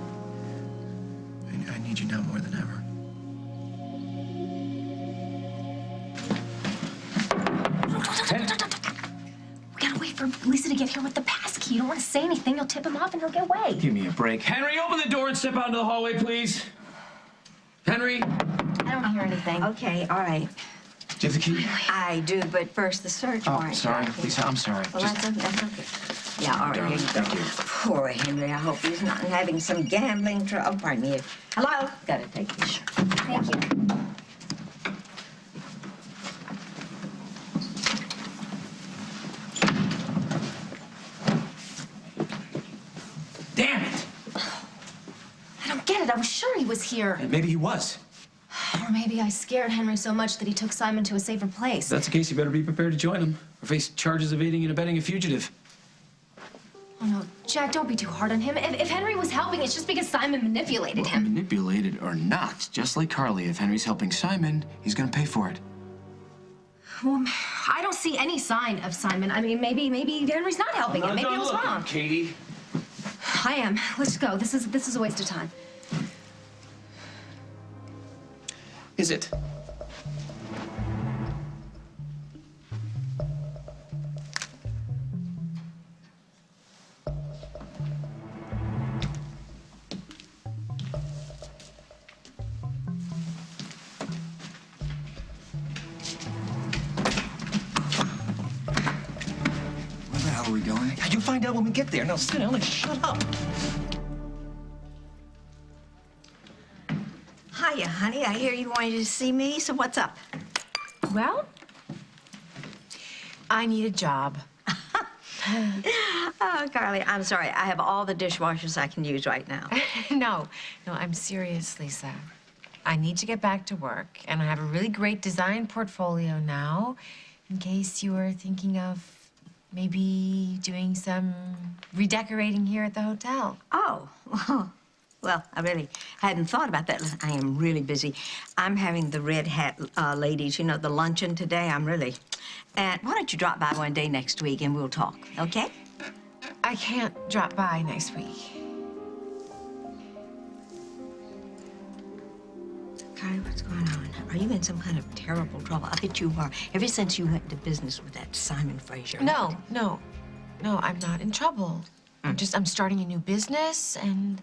Speaker 4: I need you now more than ever.
Speaker 6: We gotta wait for Lisa to get here with the pass key. You don't want to say anything. You'll tip him off and he'll get away.
Speaker 7: Give me a break. Henry, open the door and step out into the hallway, please. Henry?
Speaker 6: I don't hear anything.
Speaker 8: Okay, all right.
Speaker 7: Do you have the key?
Speaker 8: I do, but first the search warrant.
Speaker 7: Sorry, Lisa, I'm sorry.
Speaker 8: Well, that's okay. Yeah, all right, here you go.
Speaker 7: Thank you.
Speaker 8: Poor Henry, I hope he's not having some gambling trouble. Oh, pardon me. Hello? Gotta take this. Thank you.
Speaker 7: Damn it!
Speaker 6: I don't get it. I was sure he was here.
Speaker 7: Maybe he was.
Speaker 6: Or maybe I scared Henry so much that he took Simon to a safer place.
Speaker 7: If that's the case, you better be prepared to join him or face charges of aiding and abetting a fugitive.
Speaker 6: Oh, no, Jack, don't be too hard on him. If Henry was helping, it's just because Simon manipulated him.
Speaker 7: Manipulated or not, just like Carly, if Henry's helping Simon, he's gonna pay for it.
Speaker 6: Well, I don't see any sign of Simon. I mean, maybe Henry's not helping him. Maybe it was wrong.
Speaker 7: Katie.
Speaker 6: I am. Let's go. This is a waste of time.
Speaker 7: Is it?
Speaker 9: Where the hell are we going?
Speaker 7: You'll find out when we get there. Now sit down and shut up.
Speaker 8: Hiya, honey. I hear you wanted to see me, so what's up?
Speaker 39: Well, I need a job.
Speaker 8: Oh, Carly, I'm sorry. I have all the dishwashers I can use right now.
Speaker 39: No, I'm serious, Lisa. I need to get back to work, and I have a really great design portfolio now, in case you were thinking of maybe doing some redecorating here at the hotel.
Speaker 8: Oh, well, I really hadn't thought about that. I am really busy. I'm having the Red Hat ladies, the luncheon today. And why don't you drop by one day next week and we'll talk, okay?
Speaker 39: I can't drop by next week.
Speaker 8: Carly, what's going on? Are you in some kind of terrible trouble? I bet you are. Ever since you went into business with that Simon Fraser.
Speaker 39: No. No, I'm not in trouble. I'm starting a new business, and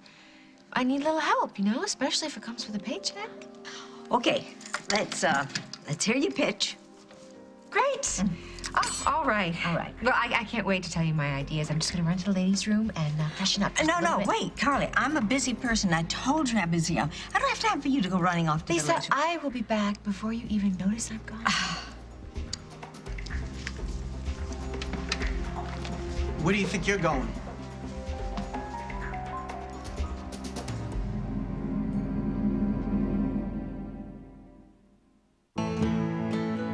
Speaker 39: I need a little help, you know, especially if it comes with a paycheck.
Speaker 8: Okay, let's hear you pitch.
Speaker 39: Great. Oh, all right.
Speaker 8: All right.
Speaker 39: Well, I can't wait to tell you my ideas. I'm just gonna run to the ladies' room and freshen up. Just a little bit.
Speaker 8: Wait, Carly. I'm a busy person. I told you how busy I am. I don't have time for you to go running off to the
Speaker 39: Lisa,
Speaker 8: ladies' room.
Speaker 39: I will be back before you even notice I'm gone.
Speaker 7: Where do you think you're going?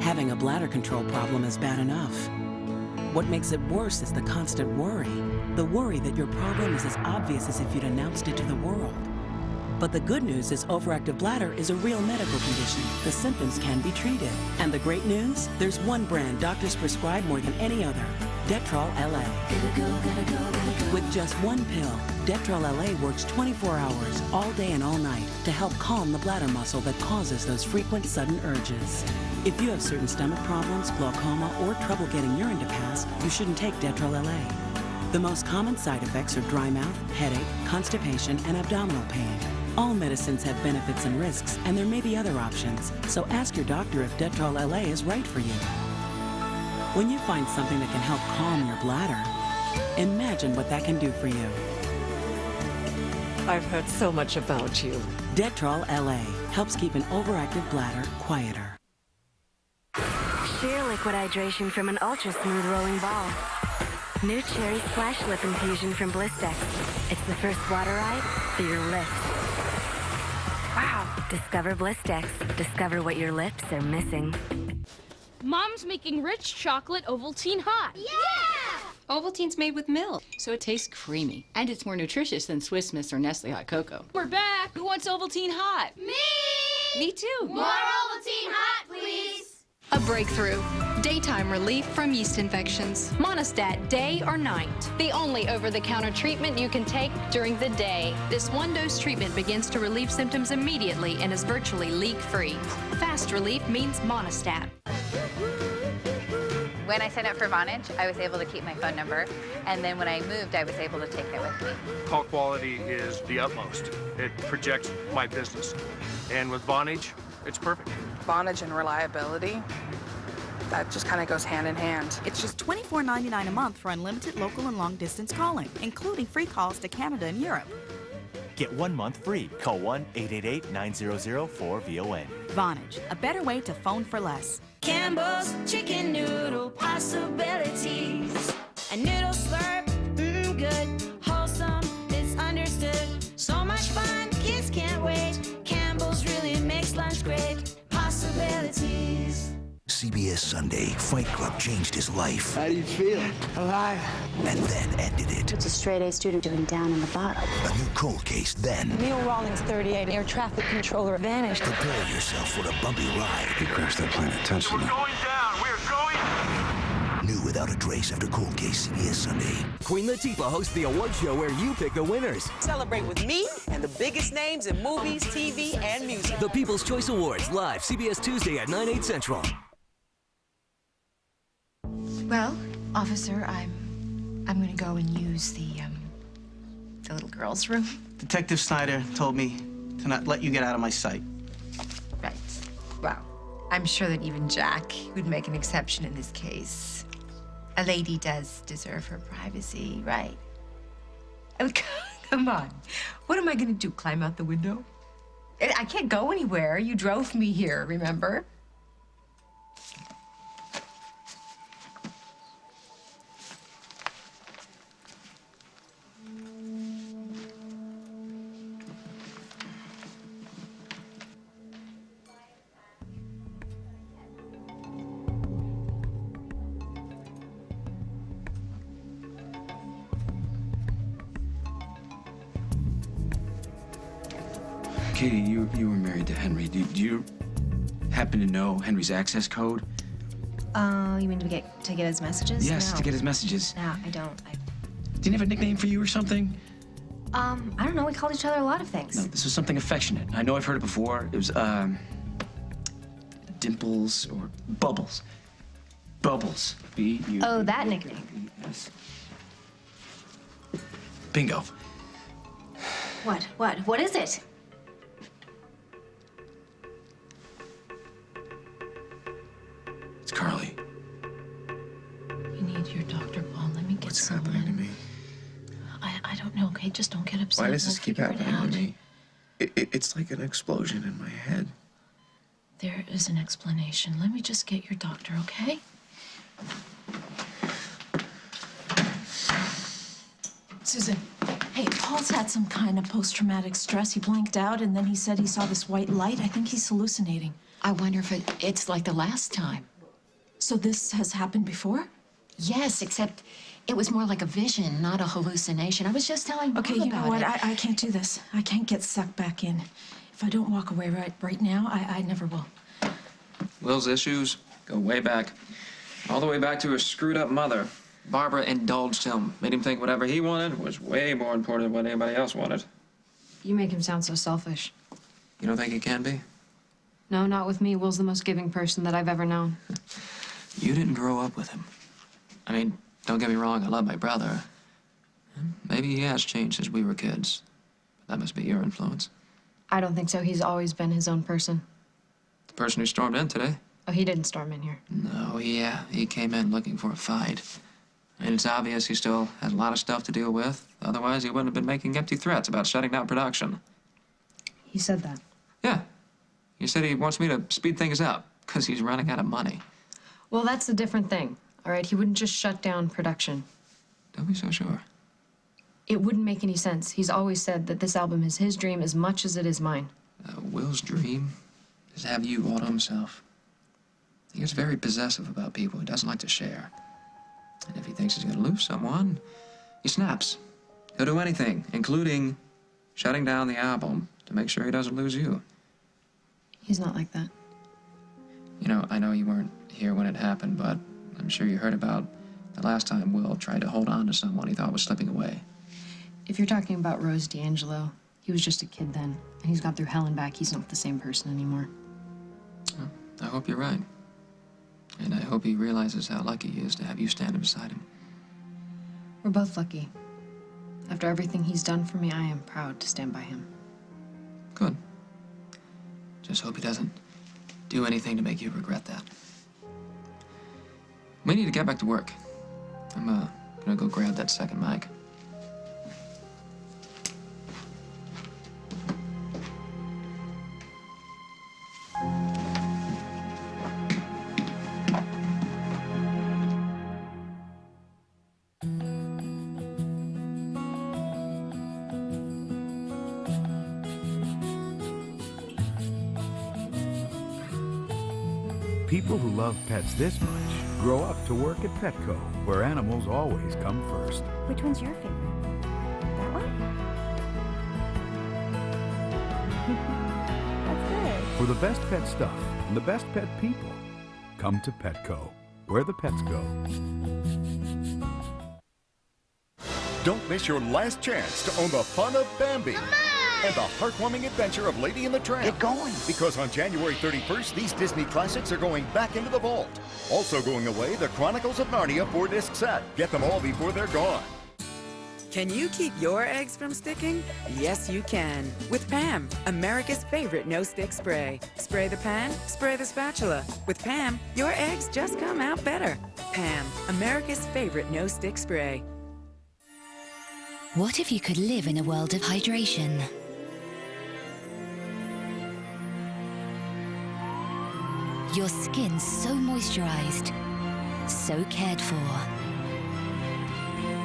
Speaker 10: Having a bladder control problem is bad enough. What makes it worse is the constant worry. The worry that your problem is as obvious as if you'd announced it to the world. But the good news is overactive bladder is a real medical condition. The symptoms can be treated. And the great news? There's one brand doctors prescribe more than any other. Detrol LA. With just one pill, Detrol LA works 24 hours, all day and all night, to help calm the bladder muscle that causes those frequent sudden urges. If you have certain stomach problems, glaucoma, or trouble getting urine to pass, you shouldn't take Detrol LA. The most common side effects are dry mouth, headache, constipation, and abdominal pain. All medicines have benefits and risks, and there may be other options, so ask your doctor if Detrol LA is right for you. When you find something that can help calm your bladder, imagine what that can do for you.
Speaker 11: I've heard so much about you.
Speaker 10: Detrol LA helps keep an overactive bladder quieter.
Speaker 12: Sheer liquid hydration from an ultra-smooth rolling ball. New Cherry Splash Lip Infusion from Blistex. It's the first water ride for your lips. Wow. Discover Blistex. Discover what your lips are missing.
Speaker 13: Mom's making rich chocolate Ovaltine hot.
Speaker 14: Yeah! Ovaltine's made with milk, so it tastes creamy. And it's more nutritious than Swiss Miss or Nestle Hot Cocoa.
Speaker 13: We're back. Who wants Ovaltine hot?
Speaker 14: Me! Me too.
Speaker 32: More Ovaltine hot, please.
Speaker 15: A breakthrough. Daytime relief from yeast infections. Monostat, day or night. The only over-the-counter treatment you can take during the day. This one-dose treatment begins to relieve symptoms immediately and is virtually leak-free. Fast relief means Monostat.
Speaker 35: When I signed up for Vonage, I was able to keep my phone number, and then when I moved, I was able to take it with me.
Speaker 37: Call quality is the utmost. It projects my business. And with Vonage, it's perfect.
Speaker 16: Vonage and reliability, that just kind of goes hand in hand.
Speaker 17: It's just $24.99 a month for unlimited local and long-distance calling, including free calls to Canada and Europe.
Speaker 18: Get 1 month free. Call 1-888-900-4VON.
Speaker 17: Vonage, a better way to phone for less.
Speaker 38: Campbell's chicken noodle possibilities. A noodle slurp, good, wholesome, it's understood. So much fun, kids can't wait. Campbell's really makes lunch great. Possibilities.
Speaker 19: CBS Sunday, Fight Club changed his life.
Speaker 7: How do you feel? Alive.
Speaker 19: And then ended it.
Speaker 20: It's a straight-A student doing down in the bottom.
Speaker 19: A new cold case then.
Speaker 20: Neil Rawlings, 38, air traffic controller, vanished.
Speaker 19: Prepare yourself for a bumpy ride.
Speaker 18: He crashed that plane intentionally.
Speaker 37: We're going down. We're going.
Speaker 19: New without a trace after Cold Case, CBS Sunday.
Speaker 21: Queen Latifah hosts the award show where you pick the winners.
Speaker 22: Celebrate with me and the biggest names in movies, TV, and music.
Speaker 21: The People's Choice Awards, live CBS Tuesday at 9/8 Central.
Speaker 39: Well, officer, I'm gonna go and use the little girl's room.
Speaker 7: Detective Snyder told me to not let you get out of my sight.
Speaker 39: Right. Well, I'm sure that even Jack would make an exception in this case. A lady does deserve her privacy, right? I mean, come on. What am I gonna do, climb out the window? I can't go anywhere. You drove me here, remember?
Speaker 4: Katie, you were married to Henry. Do you happen to know Henry's access code?
Speaker 6: You mean to get his messages?
Speaker 4: Yes,
Speaker 6: No.
Speaker 4: to get his messages.
Speaker 6: No, I don't.
Speaker 4: Didn't he have a nickname for you or something?
Speaker 6: I don't know. We called each other a lot of things.
Speaker 4: No, this was something affectionate. I know I've heard it before. It was, Dimples or Bubbles. Bubbles. B-U.
Speaker 6: Oh, that nickname.
Speaker 4: Yes. Bingo.
Speaker 6: What? What is it?
Speaker 4: It's Carly.
Speaker 39: You need your doctor, Paul. Let me get
Speaker 4: What's
Speaker 39: someone.
Speaker 4: happening to me?
Speaker 39: I don't know, okay? Just don't get upset.
Speaker 4: Why does this
Speaker 39: We'll
Speaker 4: keep
Speaker 39: figure it
Speaker 4: happening
Speaker 39: out.
Speaker 4: to me? It's like an explosion in my head.
Speaker 39: There is an explanation. Let me just get your doctor, okay?
Speaker 1: Susan, hey, Paul's had some kind of post-traumatic stress. He blanked out, and then he said he saw this white light. I think he's hallucinating.
Speaker 39: I wonder if it's like the last time.
Speaker 1: So this has happened before?
Speaker 39: Yes, except it was more like a vision, not a hallucination. I was just telling
Speaker 1: Okay,
Speaker 39: Paul
Speaker 1: you know
Speaker 39: about
Speaker 1: what?
Speaker 39: it.
Speaker 1: I can't do this. I can't get sucked back in. If I don't walk away right now, I never will.
Speaker 2: Will's issues go way back. All the way back to his screwed up mother. Barbara indulged him, made him think whatever he wanted was way more important than what anybody else wanted.
Speaker 15: You make him sound so selfish.
Speaker 2: You don't think he can be?
Speaker 15: No, not with me. Will's the most giving person that I've ever known.
Speaker 2: You didn't grow up with him. I mean, don't get me wrong, I love my brother. Maybe he has changed since we were kids. But that must be your influence.
Speaker 15: I don't think so. He's always been his own person.
Speaker 2: The person who stormed in today?
Speaker 15: Oh, he didn't storm in here.
Speaker 2: No, he came in looking for a fight. And it's obvious he still has a lot of stuff to deal with. Otherwise, he wouldn't have been making empty threats about shutting down production.
Speaker 15: He said that.
Speaker 2: Yeah. He said he wants me to speed things up because he's running out of money.
Speaker 15: Well, that's a different thing. All right, he wouldn't just shut down production.
Speaker 2: Don't be so sure.
Speaker 15: It wouldn't make any sense. He's always said that this album is his dream as much as it is mine.
Speaker 2: Will's dream is to have you all to himself. He gets very possessive about people. He doesn't like to share. And if he thinks he's going to lose someone, he snaps. He'll do anything, including shutting down the album to make sure he doesn't lose you.
Speaker 15: He's not like that.
Speaker 2: You know, I know you weren't here when it happened, but I'm sure you heard about the last time Will tried to hold on to someone he thought was slipping away.
Speaker 15: If you're talking about Rose D'Angelo, he was just a kid then, and he's gone through hell and back. He's not the same person anymore.
Speaker 2: Well, I hope you're right. And I hope he realizes how lucky he is to have you standing beside him.
Speaker 15: We're both lucky. After everything he's done for me, I am proud to stand by him.
Speaker 2: Good. Just hope he doesn't do anything to make you regret that. We need to get back to work. I'm gonna go grab that second mic.
Speaker 3: People who love pets this much grow up to work at Petco, where animals always come first.
Speaker 12: Which one's your favorite? That one? That's good.
Speaker 3: For the best pet stuff and the best pet people, come to Petco, where the pets go.
Speaker 5: Don't miss your last chance to own the fun of Bambi and the heartwarming adventure of Lady and the Tramp. Get going! Because on January 31st, these Disney classics are going back into the vault. Also going away, the Chronicles of Narnia 4-disc set. Get them all before they're gone.
Speaker 10: Can you keep your eggs from sticking? Yes, you can. With Pam, America's favorite no-stick spray. Spray the pan, spray the spatula. With Pam, your eggs just come out better. Pam, America's favorite no-stick spray.
Speaker 8: What if you could live in a world of hydration? Your skin so moisturized, so cared for.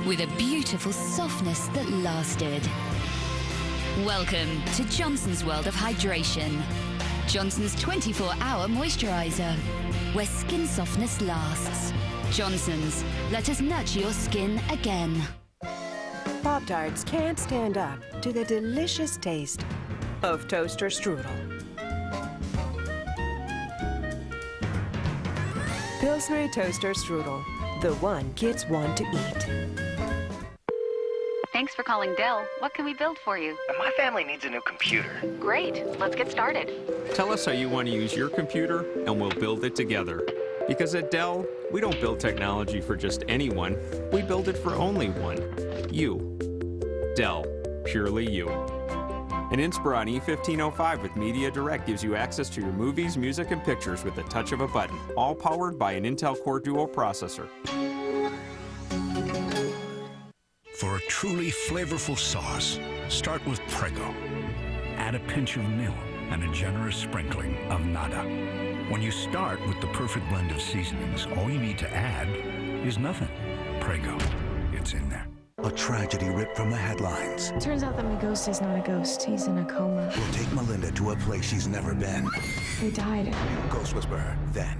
Speaker 8: With a beautiful softness that lasted. Welcome to Johnson's World of Hydration. Johnson's 24-hour moisturizer, where skin softness lasts. Johnson's, let us nurture your skin again.
Speaker 9: Pop-Tarts can't stand up to the delicious taste of toaster strudel. Pillsbury Toaster Strudel, the one kids want to eat.
Speaker 35: Thanks for calling Dell. What can we build for you?
Speaker 11: My family needs a new computer.
Speaker 35: Great. Let's get started.
Speaker 23: Tell us how you want to use your computer, and we'll build it together. Because at Dell, we don't build technology for just anyone. We build it for only one. You. Dell, purely you. An Inspira on E1505 with Media Direct gives you access to your movies, music, and pictures with the touch of a button, all powered by an Intel Core Duo processor.
Speaker 3: For a truly flavorful sauce, start with Prego. Add a pinch of milk and a generous sprinkling of nada. When you start with the perfect blend of seasonings, all you need to add is nothing. Prego, it's in there.
Speaker 19: A tragedy ripped from the headlines.
Speaker 13: Turns out that my ghost is not a ghost. He's in a coma.
Speaker 19: Will take Melinda to a place she's never been.
Speaker 13: He died.
Speaker 19: Ghost Whisperer, then.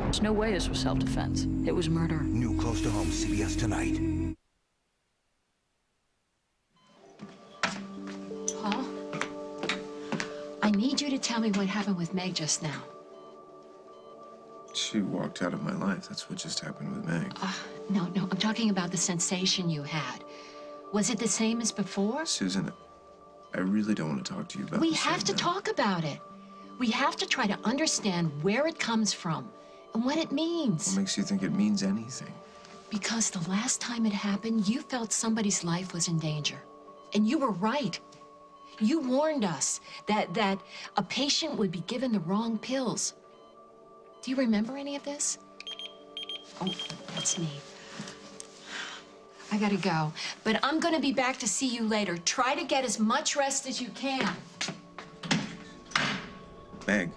Speaker 14: There's no way this was self-defense. It was murder.
Speaker 19: New close to home, CBS tonight.
Speaker 16: Paul, I need you to tell me what happened with Meg just now.
Speaker 4: She walked out of my life. That's what just happened with Meg.
Speaker 16: No, I'm talking about the sensation you had. Was it the same as before?
Speaker 4: Susan, I really don't want to talk to you about
Speaker 16: We
Speaker 4: this
Speaker 16: have
Speaker 4: right
Speaker 16: to
Speaker 4: now.
Speaker 16: talk about it. We have to try to understand where it comes from and what it means.
Speaker 4: What makes you think it means anything?
Speaker 16: Because the last time it happened, you felt somebody's life was in danger. And you were right. You warned us that a patient would be given the wrong pills. Do you remember any of this? Oh, that's me. I gotta go, but I'm gonna be back to see you later. Try to get as much rest as you can.
Speaker 4: Meg.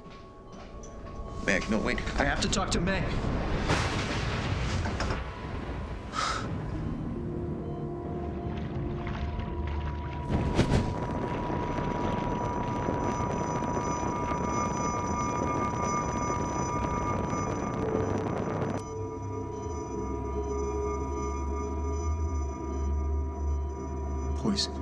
Speaker 4: Meg, no, wait.
Speaker 2: I have to talk to Meg.
Speaker 4: Poison.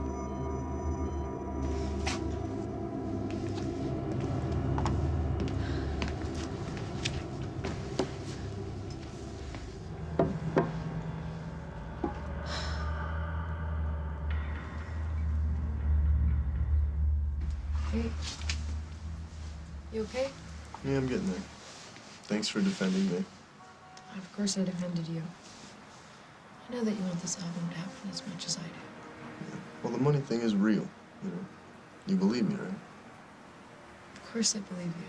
Speaker 1: Hey. You okay?
Speaker 4: Yeah, I'm getting there. Thanks for defending me.
Speaker 1: Of course I defended you. I know that you want this album to happen as much as I do.
Speaker 4: Well, the money thing is real, you know. You believe me, right?
Speaker 1: Of course I believe you.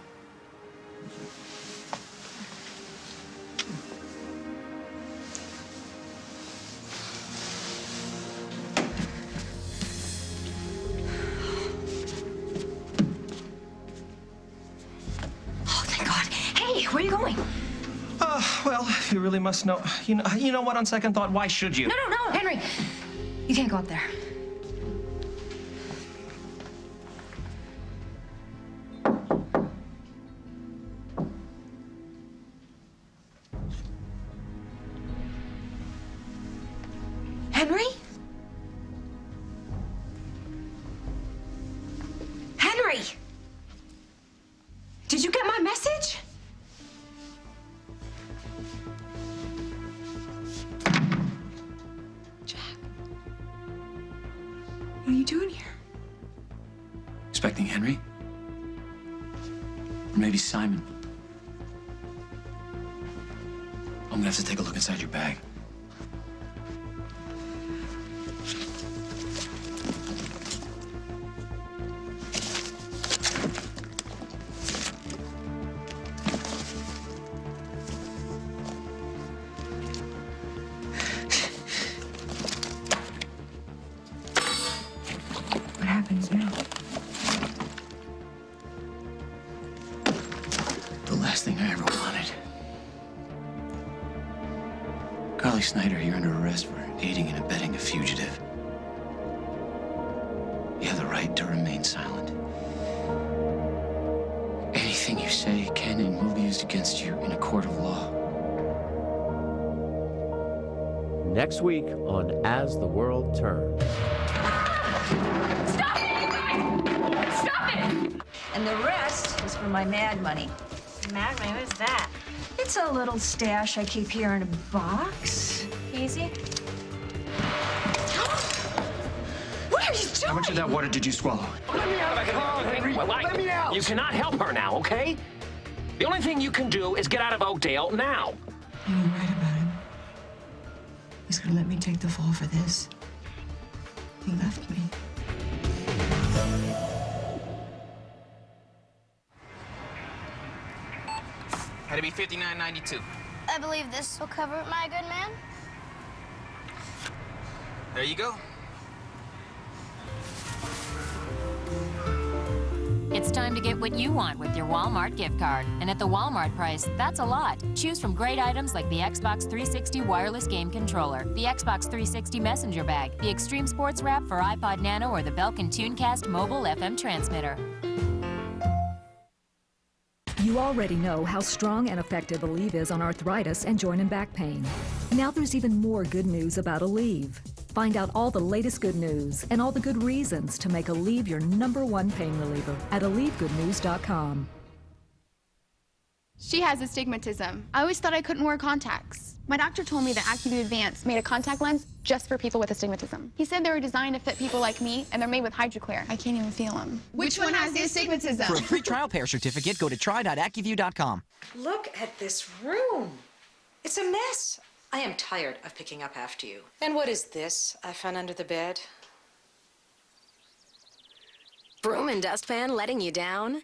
Speaker 6: Oh, thank God. Hey, where are you going?
Speaker 17: Well, if you really must know. You know what, on second thought, why should you?
Speaker 6: No, Henry. You can't go up there. Henry? Henry! Did you get my message?
Speaker 1: What are you doing here?
Speaker 18: Expecting Henry? Or maybe Simon? I'm gonna have to take a look inside your bag.
Speaker 1: What happens now?
Speaker 18: The last thing I ever wanted. Carly Snyder, you're under arrest for aiding and abetting a fugitive. You have the right to remain silent. Anything you say can and will be used against you in a court of law.
Speaker 20: Next week on As the World Turns.
Speaker 24: Stop it! Stop it! And the rest is for my mad money.
Speaker 12: Mad money? What is that?
Speaker 24: It's a little stash I keep here in a box.
Speaker 12: Easy.
Speaker 24: What are you doing?
Speaker 37: How much of that water did you swallow?
Speaker 7: Let me out! Henry! Let me out!
Speaker 25: You cannot help her now, okay? The only thing you can do is get out of Oakdale now.
Speaker 5: You were right about him. He's gonna let me take the fall for this. He left me.
Speaker 8: Had to be $59.92.
Speaker 10: I believe this will cover it, my good man.
Speaker 8: There you go.
Speaker 15: It's time to get what you want with your Walmart gift card. And at the Walmart price, that's a lot. Choose from great items like the Xbox 360 wireless game controller, the Xbox 360 messenger bag, the Extreme Sports Wrap for iPod Nano, or the Belkin TuneCast mobile FM transmitter.
Speaker 21: You already know how strong and effective Aleve is on arthritis and joint and back pain. Now there's even more good news about Aleve. Find out all the latest good news and all the good reasons to make Aleve your #1 pain reliever at AleveGoodNews.com.
Speaker 22: She has astigmatism. I always thought I couldn't wear contacts. My doctor told me that Atwt Advanced made a contact lens just for people with astigmatism. He said they were designed to fit people like me, and they're made with hydroclear. I can't even feel them.
Speaker 25: Which one has the astigmatism?
Speaker 26: For a free trial pair certificate, go to try.acuview.com.
Speaker 27: Look at this room. It's a mess. I am tired of picking up after you. And what is this I found under the bed?
Speaker 28: Broom and dustpan letting you down?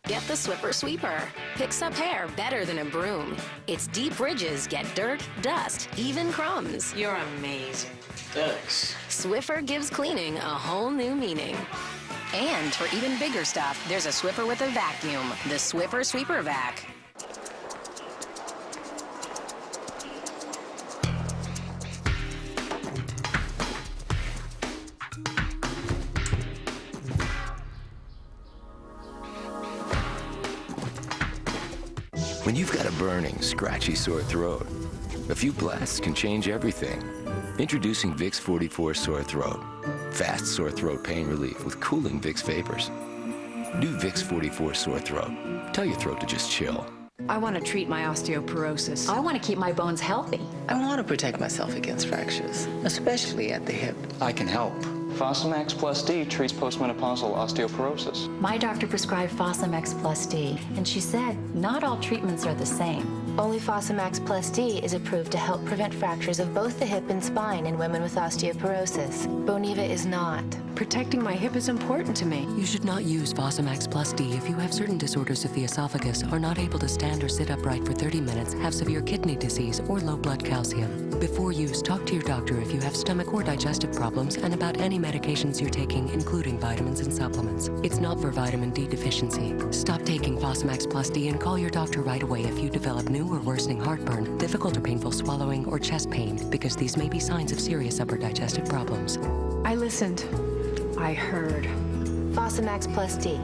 Speaker 28: Get the Swiffer Sweeper. Picks up hair better than a broom. Its deep ridges get dirt, dust, even crumbs.
Speaker 27: You're amazing.
Speaker 28: Thanks. Swiffer gives cleaning a whole new meaning. And for even bigger stuff, there's a Swiffer with a vacuum. The Swiffer Sweeper Vac.
Speaker 19: When you've got a burning, scratchy sore throat, a few blasts can change everything. Introducing Vicks 44 Sore Throat. Fast sore throat pain relief with cooling Vicks vapors. New Vicks 44 Sore Throat. Tell your throat to just chill.
Speaker 9: I want to treat my osteoporosis.
Speaker 16: I want to keep my bones healthy.
Speaker 29: I want to protect myself against fractures, especially at the hip.
Speaker 30: I can help. Fosamax Plus D treats postmenopausal osteoporosis.
Speaker 35: My doctor prescribed Fosamax Plus D, and she said not all treatments are the same. Only Fosamax Plus D is approved to help prevent fractures of both the hip and spine in women with osteoporosis. Boniva is not.
Speaker 9: Protecting my hip is important to me.
Speaker 31: You should not use Fosamax Plus D if you have certain disorders of the esophagus, are not able to stand or sit upright for 30 minutes, have severe kidney disease, or low blood calcium. Before use, talk to your doctor if you have stomach or digestive problems and about any medications you're taking, including vitamins and supplements. It's not for vitamin D deficiency. Stop taking Fosamax Plus D and call your doctor right away if you develop new or worsening heartburn, difficult or painful swallowing, or chest pain, because these may be signs of serious upper digestive problems.
Speaker 9: I listened. I heard.
Speaker 35: Fosamax Plus D,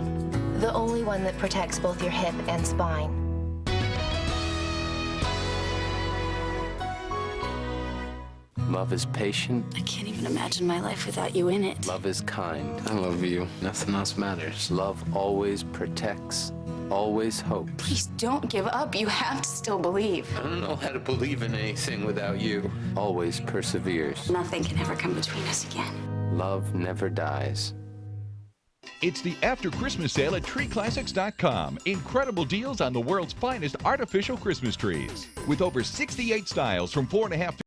Speaker 35: the only one that protects both your hip and spine.
Speaker 18: Love is patient.
Speaker 35: I can't even imagine my life without you in it.
Speaker 18: Love is kind. I love you. Nothing else matters. Love always protects, always hopes.
Speaker 35: Please don't give up. You have to still believe.
Speaker 18: I don't know how to believe in anything without you. Always perseveres.
Speaker 35: Nothing can ever come between us again.
Speaker 18: Love never dies.
Speaker 32: It's the After Christmas Sale at TreeClassics.com. Incredible deals on the world's finest artificial Christmas trees. With over 68 styles from $4.5